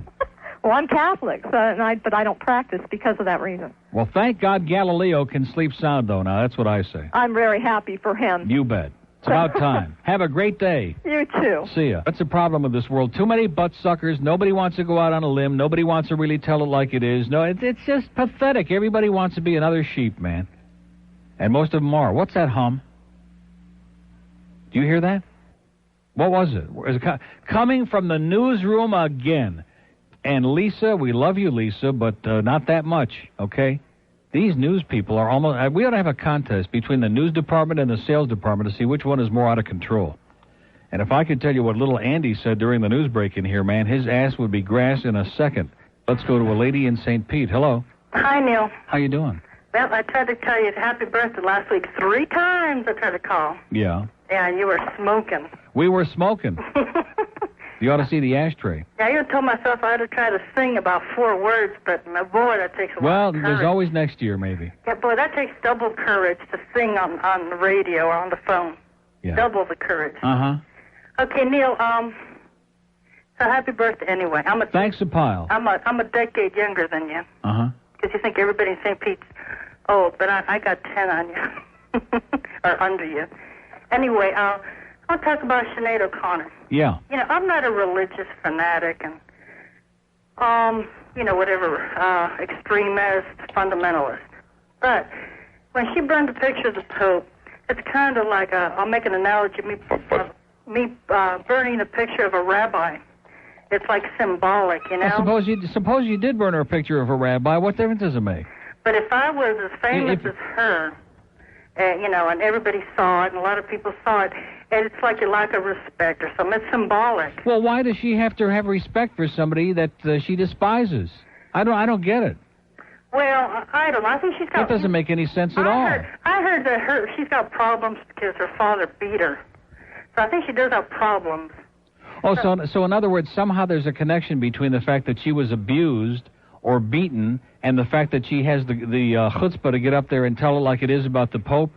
Well, I'm Catholic, but I don't practice because of that reason. Well, thank God Galileo can sleep sound, though, now. That's what I say. I'm very happy for him. You bet. It's about time. Have a great day. You too. See ya. That's the problem with this world. Too many butt suckers. Nobody wants to go out on a limb. Nobody wants to really tell it like it is. No, it's just pathetic. Everybody wants to be another sheep, man. And most of them are. What's that hum? Do you hear that? What was it? Is it coming from the newsroom again. And Lisa, we love you, Lisa, but not that much, okay? These news people are almost... we ought to have a contest between the news department and the sales department to see which one is more out of control. And if I could tell you what little Andy said during the news break in here, man, his ass would be grass in a second. Let's go to a lady in St. Pete. Hello. Hi, Neil. How you doing? Well, I tried to tell you happy birthday last week 3 times. I tried to call. Yeah. And you were smoking. We were smoking. You ought to see the ashtray. Yeah, I even told myself I had to try to sing about 4 words, but boy, that takes a lot of courage. There's always next year, maybe. Yeah, boy, that takes double courage to sing on the radio or on the phone. Yeah. Double the courage. Uh-huh. Okay, Neil, so happy birthday anyway. Thanks a pile. I'm a decade younger than you. Uh-huh. Because you think everybody in St. Pete's old, but I got 10 on you. Or under you. Anyway, I'll talk about Sinead O'Connor. Yeah. You know, I'm not a religious fanatic and, whatever, extremist, fundamentalist. But when she burned a picture of the Pope, it's kind of like I'll make an analogy, me burning a picture of a rabbi. It's like symbolic, you know? Well, suppose you did burn her a picture of a rabbi. What difference does it make? But if I was as famous as her, and everybody saw it, and a lot of people saw it, and it's like a lack of respect or something. It's symbolic. Well, why does she have to have respect for somebody that she despises? I don't get it. Well, I don't know. I think she's got... That doesn't make any sense at all. I heard that she's got problems because her father beat her. So I think she does have problems. Oh, so in other words, somehow there's a connection between the fact that she was abused or beaten and the fact that she has the chutzpah to get up there and tell it like it is about the Pope?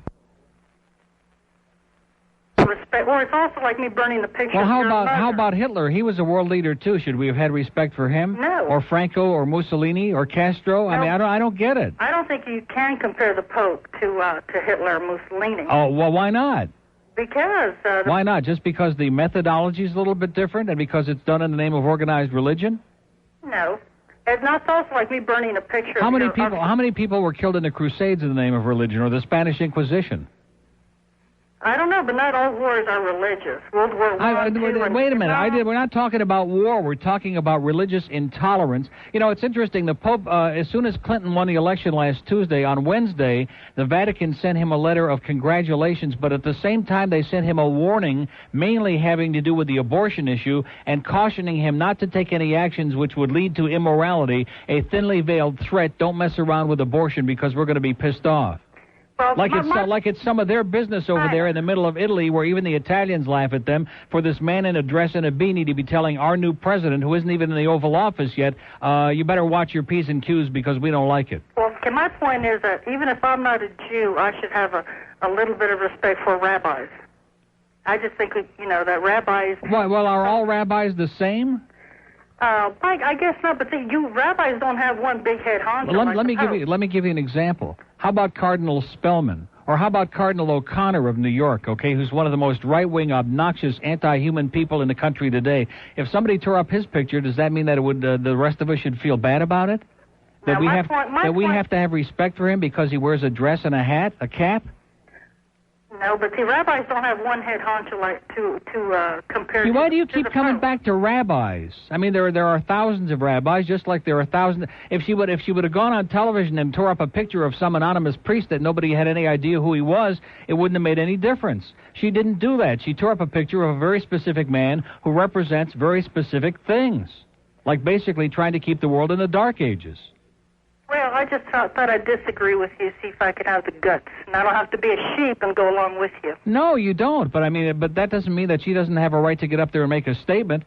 Respect. Well, it's also like me burning the picture Well, of your mother. how about Hitler? He was a world leader too. Should we have had respect for him? No. Or Franco or Mussolini or Castro? No. I mean, I don't get it. I don't think you can compare the Pope to Hitler or Mussolini. Oh, well, why not? Because... Why not? Just because the methodology is a little bit different and because it's done in the name of organized religion? No. It's not also like me burning a picture How many people were killed in the Crusades in the name of religion or the Spanish Inquisition? I don't know, but not all wars are religious. World War I, wait a minute. We're not talking about war. We're talking about religious intolerance. You know, it's interesting. The Pope, as soon as Clinton won the election last Tuesday, on Wednesday, the Vatican sent him a letter of congratulations, but at the same time they sent him a warning, mainly having to do with the abortion issue, and cautioning him not to take any actions which would lead to immorality, a thinly veiled threat. Don't mess around with abortion because we're going to be pissed off. Well, like it's some of their business over there in the middle of Italy where even the Italians laugh at them for this man in a dress and a beanie to be telling our new president, who isn't even in the Oval Office yet, you better watch your P's and Q's because we don't like it. Well, my point is that even if I'm not a Jew, I should have a little bit of respect for rabbis. I just think, that rabbis... Well, are all rabbis the same? I guess not, but rabbis don't have one big head honcho. Well, let me give you an example. How about Cardinal Spellman? Or how about Cardinal O'Connor of New York, okay, who's one of the most right-wing, obnoxious, anti-human people in the country today? If somebody tore up his picture, does that mean that it would the rest of us should feel bad about it? That we have to have respect for him because he wears a dress and a hat, a cap? No, but see, rabbis don't have one head honcho like to compare. See, to, why do you to keep the coming Pope. back to rabbis? I mean, there are thousands of rabbis, just like there are thousands. If she would have gone on television and tore up a picture of some anonymous priest that nobody had any idea who he was, it wouldn't have made any difference. She didn't do that. She tore up a picture of a very specific man who represents very specific things, like basically trying to keep the world in the Dark Ages. Well, I just thought I'd disagree with you, see if I could have the guts, and I don't have to be a sheep and go along with you. No, you don't. But I mean, but that doesn't mean that she doesn't have a right to get up there and make a statement.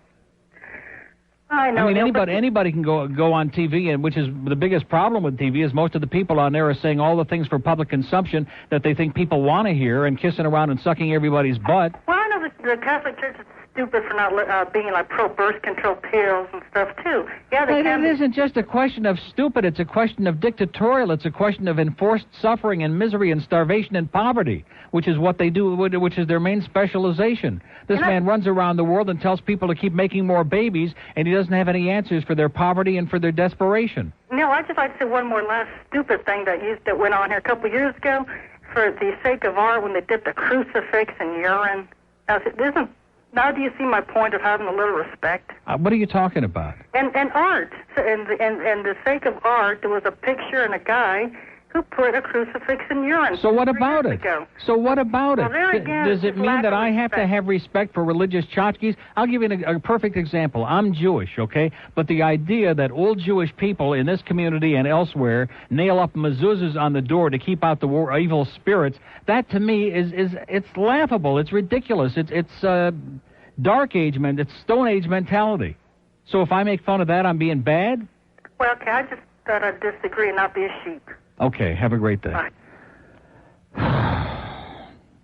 I know. I mean, Neil, anybody can go on TV, and which is the biggest problem with TV is most of the people on there are saying all the things for public consumption that they think people want to hear, and kissing around and sucking everybody's butt. Well, I know the Catholic Church is stupid for not being like pro-birth control pills and stuff too. Yeah, they can. It isn't just a question of stupid. It's a question of dictatorial. It's a question of enforced suffering and misery and starvation and poverty, which is what they do, which is their main specialization. This man runs around the world and tells people to keep making more babies, and he doesn't have any answers for their poverty and for their desperation. No, I'd just like to say one more last stupid thing that went on here a couple of years ago. For the sake of art, when they dipped a crucifix in urine. Now do you see my point of having a little respect? What are you talking about? And art. So, and the sake of art, there was a picture and a guy who put a crucifix in urine. So what about it? So what about it? Well, there again, Does it it's mean lack that of I have to have respect for religious tchotchkes? I'll give you a perfect example. I'm Jewish, okay? But the idea that all Jewish people in this community and elsewhere nail up mezuzahs on the door to keep out the evil spirits, that to me it's laughable. It's ridiculous. It's Dark Age, it's Stone Age mentality. So if I make fun of that, I'm being bad? Well, okay, I just thought I'd disagree and not be a sheep. Okay, have a great day.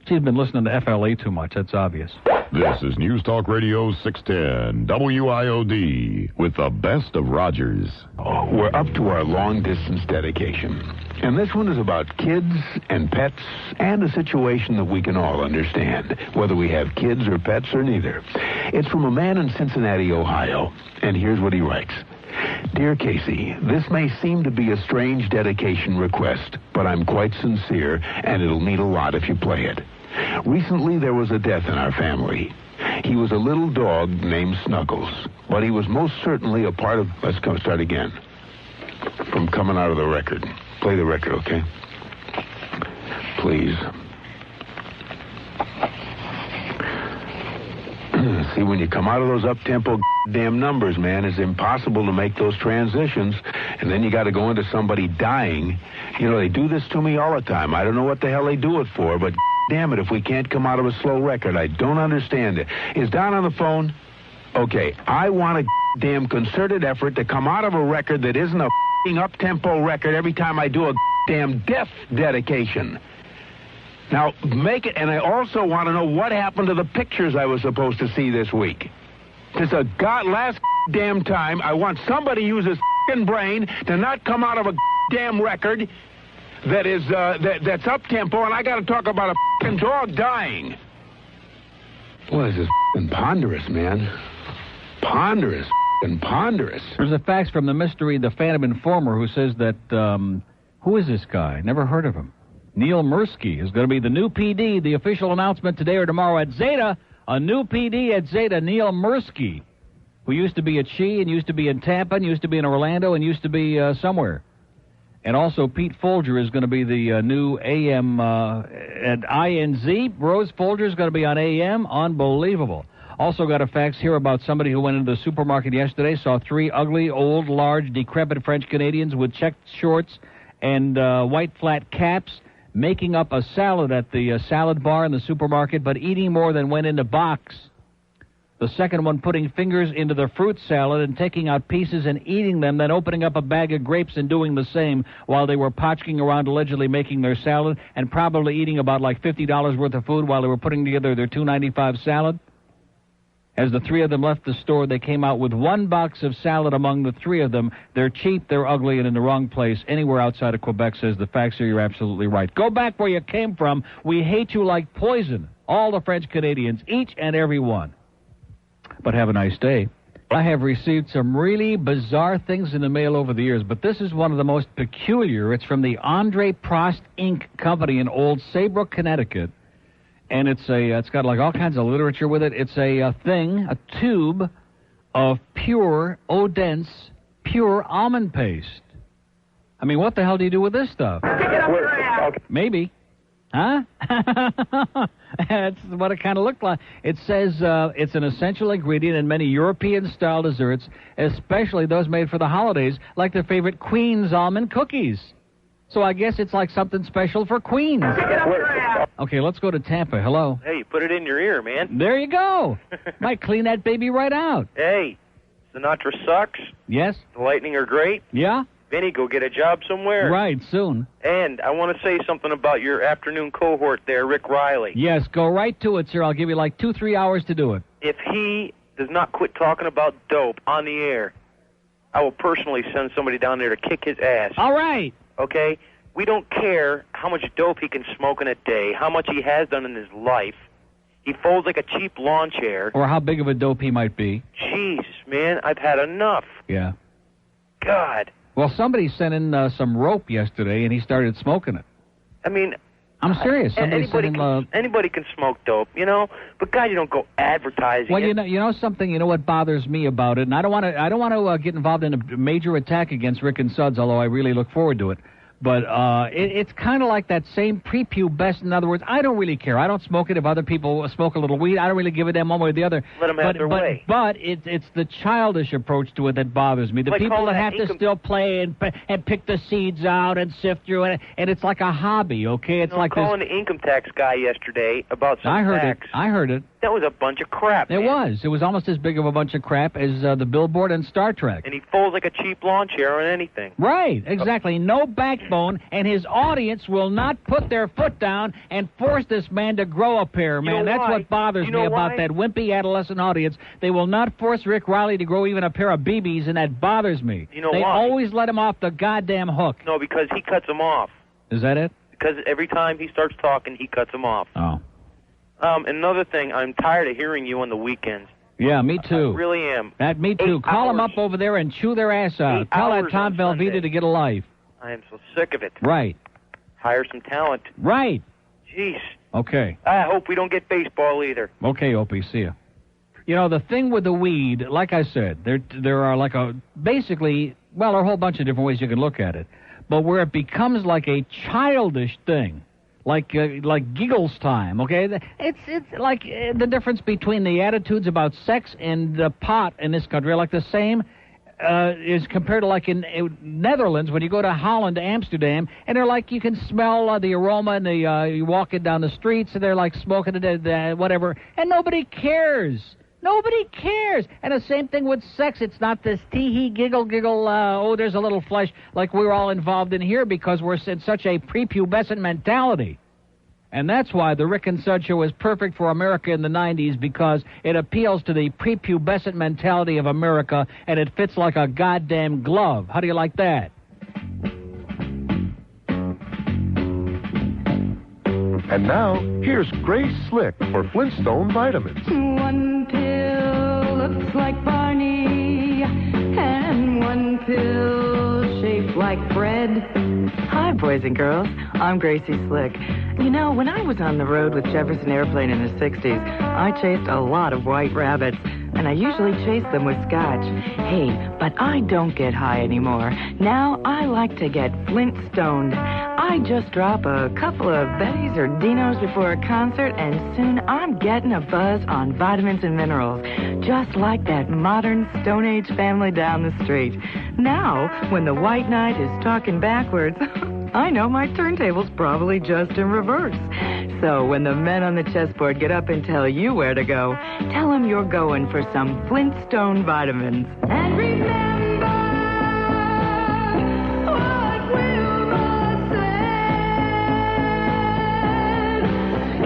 She's been listening to FLA too much, that's obvious. This is News Talk Radio 610, WIOD, with the best of Rogers. Oh, we're up to our long-distance dedication. And this one is about kids and pets and a situation that we can all understand, whether we have kids or pets or neither. It's from a man in Cincinnati, Ohio, and here's what he writes. Dear Casey, this may seem to be a strange dedication request, but I'm quite sincere, and it'll mean a lot if you play it. Recently, there was a death in our family. He was a little dog named Snuggles, but he was most certainly a part of... Let's start again. From coming out of the record. Play the record, okay? Please. See, when you come out of those up-tempo damn numbers, man, it's impossible to make those transitions, and then you got to go into somebody dying. You know, they do this to me all the time. I don't know what the hell they do it for, but damn it, if we can't come out of a slow record, I don't understand it. Is Don on the phone? Okay, I want a damn concerted effort to come out of a record that isn't a up-tempo record every time I do a damn death dedication. Now, make it, and I also want to know what happened to the pictures I was supposed to see this week. This is last damn time. I want somebody to use his brain to not come out of a damn record that is, that's up-tempo, and I got to talk about a dog dying. What is this ponderous, man? Ponderous. Ponderous. There's a fax from the Phantom Informer, who says that, who is this guy? Never heard of him. Neil Mursky is going to be the new PD. The official announcement today or tomorrow at Zeta. A new PD at Zeta, Neil Mursky, who used to be at She and used to be in Tampa and used to be in Orlando and used to be somewhere. And also Pete Folger is going to be the new AM at INZ. Rose Folger is going to be on AM. Unbelievable. Also got a fax here about somebody who went into the supermarket yesterday, saw 3 ugly, old, large, decrepit French Canadians with checked shorts and white flat caps making up a salad at the salad bar in the supermarket, but eating more than went in the box. The second one putting fingers into the fruit salad and taking out pieces and eating them, then opening up a bag of grapes and doing the same while they were potchking around allegedly making their salad and probably eating about like $50 worth of food while they were putting together their $2.95 salad. As the 3 of them left the store, they came out with 1 box of salad among the 3 of them. They're cheap, they're ugly, and in the wrong place. Anywhere outside of Quebec, says the faxer. You're absolutely right. Go back where you came from. We hate you like poison. All the French Canadians, each and every one. But have a nice day. I have received some really bizarre things in the mail over the years, but this is one of the most peculiar. It's from the Andre Prost Inc. company in Old Saybrook, Connecticut. And it's got like all kinds of literature with it. It's a tube of pure, dense, pure almond paste. I mean, what the hell do you do with this stuff? Maybe. Huh? That's what it kind of looked like. It says it's an essential ingredient in many European-style desserts, especially those made for the holidays, like their favorite Queen's almond cookies. So I guess it's like something special for Queens. Okay, let's go to Tampa. Hello. Hey, put it in your ear, man. There you go. Might clean that baby right out. Hey, Sinatra sucks. Yes. The Lightning are great. Yeah. Vinny, go get a job somewhere. Right, soon. And I want to say something about your afternoon cohort there, Rick Riley. Yes, go right to it, sir. I'll give you like 2-3 hours to do it. If he does not quit talking about dope on the air, I will personally send somebody down there to kick his ass. All right. Okay? We don't care how much dope he can smoke in a day, how much he has done in his life. He folds like a cheap lawn chair. Or how big of a dope he might be. Jesus, man, I've had enough. Yeah. God. Well, somebody sent in some rope yesterday, and he started smoking it. I mean... I'm serious. Anybody can smoke dope, you know? But, God, you don't go advertising Well, it. you know something? You know what bothers me about it? And I don't want to get involved in a major attack against Rick and Suds, although I really look forward to it. But it's kind of like that same prepubescent. In other words, I don't really care. I don't smoke it. If other people smoke a little weed, I don't really give a damn one way or the other. Let them have their way. But it's the childish approach to it that bothers me. The Like people that calling have to still play and pick the seeds out and sift through it, and it's like a hobby, okay? It's like calling the income tax guy yesterday about some tax. I heard it. That was a bunch of crap, It man. was. It was almost as big of a bunch of crap as the Billboard and Star Trek. And he folds like a cheap lawn chair on anything. Right, exactly. No backbone, and his audience will not put their foot down and force this man to grow a pair, man. That's what bothers me about that wimpy adolescent audience. They will not force Rick Riley to grow even a pair of BBs, and that bothers me. You know they why? always let him off the goddamn hook. No, because he cuts them off. Is that it? Because every time he starts talking, he cuts them off. Oh. Another thing, I'm tired of hearing you on the weekends. Yeah, me too. I really am. Me too. Call them up over there and chew their ass out. Tell that Tom Velveeta to get a life. I am so sick of it. Right. Hire some talent. Right. Jeez. Okay. I hope we don't get baseball either. Okay, Opie, see ya. You know, the thing with the weed, like I said, there are like basically, well, there are a whole bunch of different ways you can look at it. But where it becomes like a childish thing, like giggles time, okay? It's like the difference between the attitudes about sex and the pot in this country are like the same is compared to like in Netherlands when you go to Holland, Amsterdam, and they're like you can smell the aroma and you walking down the streets and they're like smoking it, whatever, and nobody cares. Nobody cares. And the same thing with sex. It's not this tee-hee, giggle, oh, there's a little flesh like we're all involved in here because we're in such a prepubescent mentality. And that's why the Rick and Sud Show is perfect for America in the 90s, because it appeals to the prepubescent mentality of America, and it fits like a goddamn glove. How do you like that? And now, here's Grace Slick for Flintstone Vitamins. One pill looks like Barney, and one pill shaped like Fred. Hi, boys and girls. I'm Gracie Slick. You know, when I was on the road with Jefferson Airplane in the 60s, I chased a lot of white rabbits, and I usually chase them with scotch. Hey, but I don't get high anymore. Now I like to get Flint-stoned. I just drop a couple of Betty's or Dino's before a concert, and soon I'm getting a buzz on vitamins and minerals, just like that modern Stone Age family down the street. Now, when the white knight is talking backwards, I know my turntable's probably just in reverse. So when the men on the chessboard get up and tell you where to go, tell them you're going for some Flintstone vitamins. And remember what Wilma said.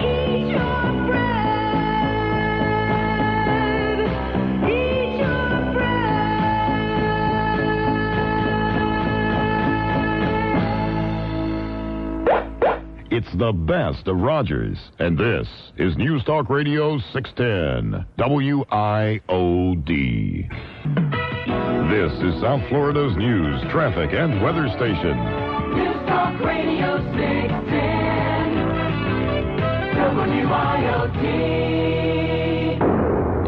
Eat your bread. Eat your It's the best of Rogers, and this is News Talk Radio 610, WIOD. This is South Florida's news, traffic, and weather station. News Talk Radio 610. WIOD.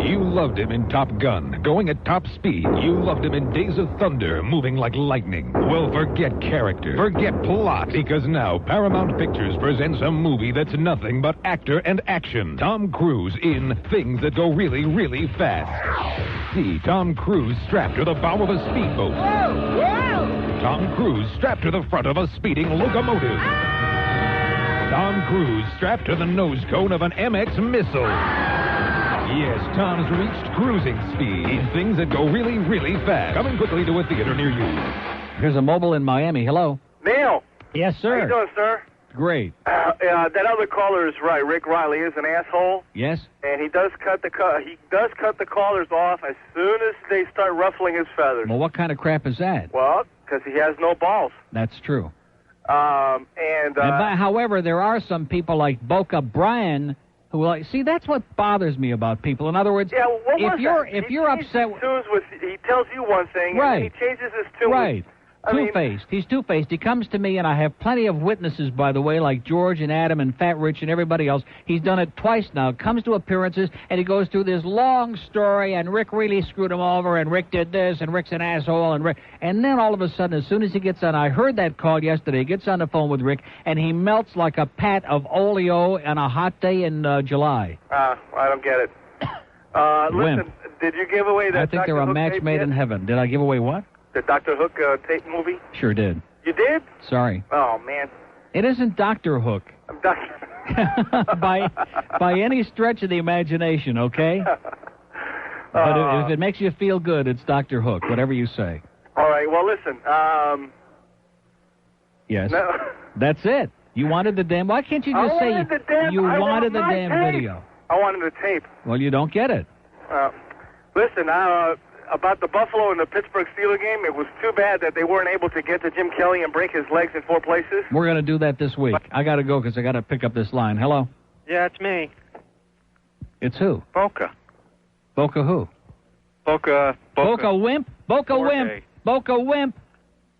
You loved him in Top Gun, going at top speed. You loved him in Days of Thunder, moving like lightning. Well, forget character, forget plot, because now Paramount Pictures presents a movie that's nothing but actor and action. Tom Cruise in Things That Go Really, Really Fast. See Tom Cruise strapped to the bow of a speedboat. Tom Cruise strapped to the front of a speeding locomotive. Tom Cruise strapped to the nose cone of an MX missile. Yes, Tom's reached cruising speed in Things That Go Really, Really Fast. Coming quickly to a theater near you. Here's a mobile in Miami. Hello. Neil. Yes, sir. How you doing, sir? Great. That other caller is right. Rick Riley is an asshole, Yes? and he does cut the callers off as soon as they start ruffling his feathers. Well, what kind of crap is that? Well, because he has no balls. That's true. And however, there are some people like Boca Brian who see that's what bothers me about people. In other words, yeah, what was if you're upset, he tells you one thing, right, and then he changes his tune. Right. Two-faced. He's two-faced. He comes to me, and I have plenty of witnesses, by the way, like George and Adam and Fat Rich and everybody else. He's done it twice now. Comes to appearances, and he goes through this long story, and Rick really screwed him over, and Rick did this, and Rick's an asshole, and then all of a sudden, as soon as he gets on, I heard that call yesterday, he gets on the phone with Rick, and he melts like a pat of Oleo on a hot day in July. I don't get it. Listen, did you give away that I think Dr. they're a Hook match tape made yet? in heaven. Did I give away what? The Dr. Hook tape movie? Sure did. You did? Sorry. Oh, man. It isn't Dr. Hook. I'm Dr. by any stretch of the imagination, okay? But if it makes you feel good, it's Dr. Hook, whatever you say. All right, well, listen. Yes. No. That's it. You wanted the damn... Why can't you just I say wanted the damn, you I wanted the my damn tape. video? I wanted the tape. Well, you don't get it. Listen, about the Buffalo and the Pittsburgh Steelers game, it was too bad that they weren't able to get to Jim Kelly and break his legs in 4 places. We're going to do that this week. I got to go because I got to pick up this line. Hello? Yeah, it's me. It's who? Boca. Boca who? Boca Wimp? Boca Wimp. Boca Wimp.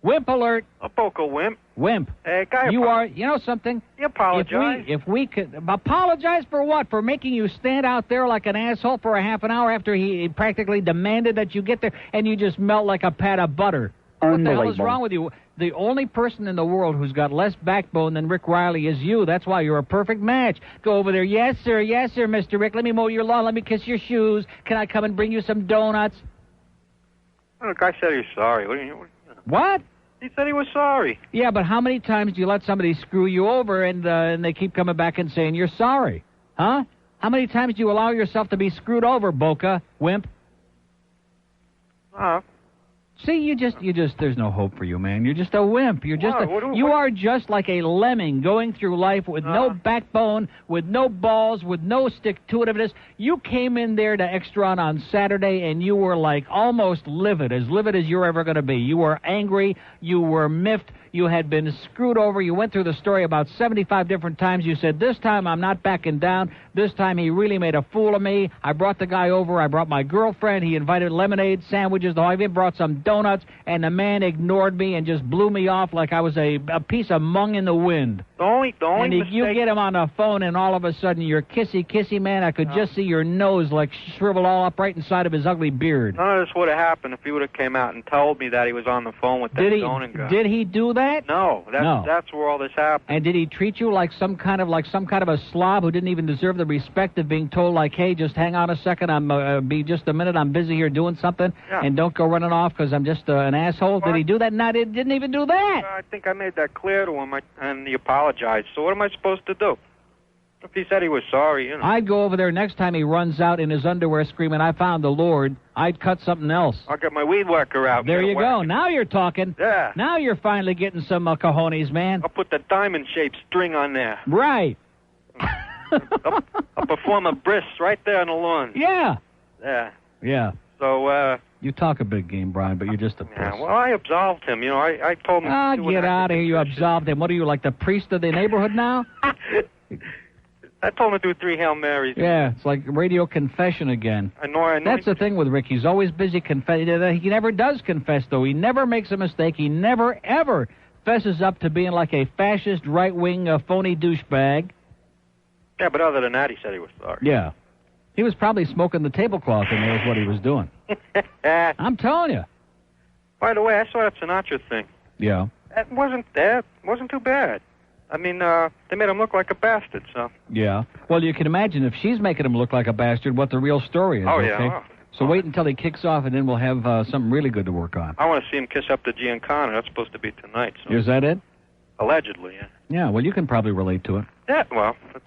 Wimp alert. A Boca Wimp. Wimp. Hey, guy. You know something? You apologize. If we could apologize for what? For making you stand out there like an asshole for a half an hour after he practically demanded that you get there, and you just melt like a pat of butter. What the hell is wrong with you? The only person in the world who's got less backbone than Rick Riley is you. That's why you're a perfect match. Go over there. Yes, sir, Mr. Rick. Let me mow your lawn. Let me kiss your shoes. Can I come and bring you some donuts? Oh, the guy said he was sorry. What? He said he was sorry. Yeah, but how many times do you let somebody screw you over and they keep coming back and saying you're sorry? Huh? How many times do you allow yourself to be screwed over, Boca Wimp? See, you just, there's no hope for you, man. You're just a wimp. You're just, you are just like a lemming going through life with no backbone, with no balls, with no stick-to-itiveness. You came in there to Extron on Saturday, and you were like almost livid as you're ever going to be. You were angry. You were miffed. You had been screwed over. You went through the story about 75 different times. You said, this time I'm not backing down. This time he really made a fool of me. I brought the guy over. I brought my girlfriend. He invited lemonade, sandwiches. I even brought some donuts, and the man ignored me and just blew me off like I was a piece of mung in the wind. The only and you get him on the phone, and all of a sudden you're kissy, man. I could just see your nose like shrivel all up right inside of his ugly beard. None of this would have happened if he would have came out and told me that he was on the phone with that donut guy. Did he do that? No, that's where all this happened. And did he treat you like some kind of a slob who didn't even deserve the respect of being told, like, hey, just hang on a second, be just a minute, I'm busy here doing something, and don't go running off because I'm just an asshole? Did he do that? No, he didn't even do that. I think I made that clear to him, and he apologized. So what am I supposed to do? If he said he was sorry, I'd go over there next time he runs out in his underwear screaming, I found the Lord. I'd cut something else. I'll get my weed whacker out. There you go. Now you're talking. Yeah. Now you're finally getting some cojones, man. I'll put the diamond-shaped string on there. Right. I'll perform a bris right there on the lawn. Yeah. Yeah. Yeah. So, you talk a big game, Brian, but you're just a puss. Yeah, well, I absolved him. I told him... Get out of here. You absolved him. What are you, like the priest of the neighborhood now? I told him to do 3 Hail Marys. Yeah, it's like radio confession again. I know. That's the thing with Rick. He's always busy confessing. He never does confess, though. He never makes a mistake. He never, ever fesses up to being like a fascist, right-wing, phony douchebag. Yeah, but other than that, he said he was sorry. Yeah. He was probably smoking the tablecloth and knows what he was doing. I'm telling you. By the way, I saw that Sinatra thing. Yeah. That wasn't too bad. I mean, they made him look like a bastard, so. Yeah. Well, you can imagine if she's making him look like a bastard, what the real story is. Oh, okay? yeah. So wait until he kicks off, and then we'll have something really good to work on. I want to see him kiss up to Giancana. That's supposed to be tonight. So. Is that it? Allegedly, yeah. Yeah, well, you can probably relate to it. Yeah, well, that's...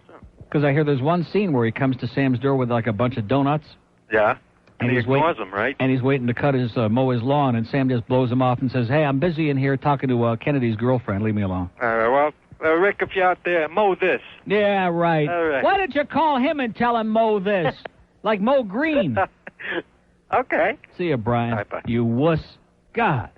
Because I hear there's one scene where he comes to Sam's door with, like, a bunch of donuts. Yeah. And he he's ignores them, right? And he's waiting to cut his, mow his lawn, and Sam just blows him off and says, hey, I'm busy in here talking to Kennedy's girlfriend. Leave me alone. Well, Rick, if you're out there, mow this. Yeah, right. All right. Why did you call him and tell him mow this? Like Mow Green. Okay. See you, Brian. Bye-bye. You wuss. God.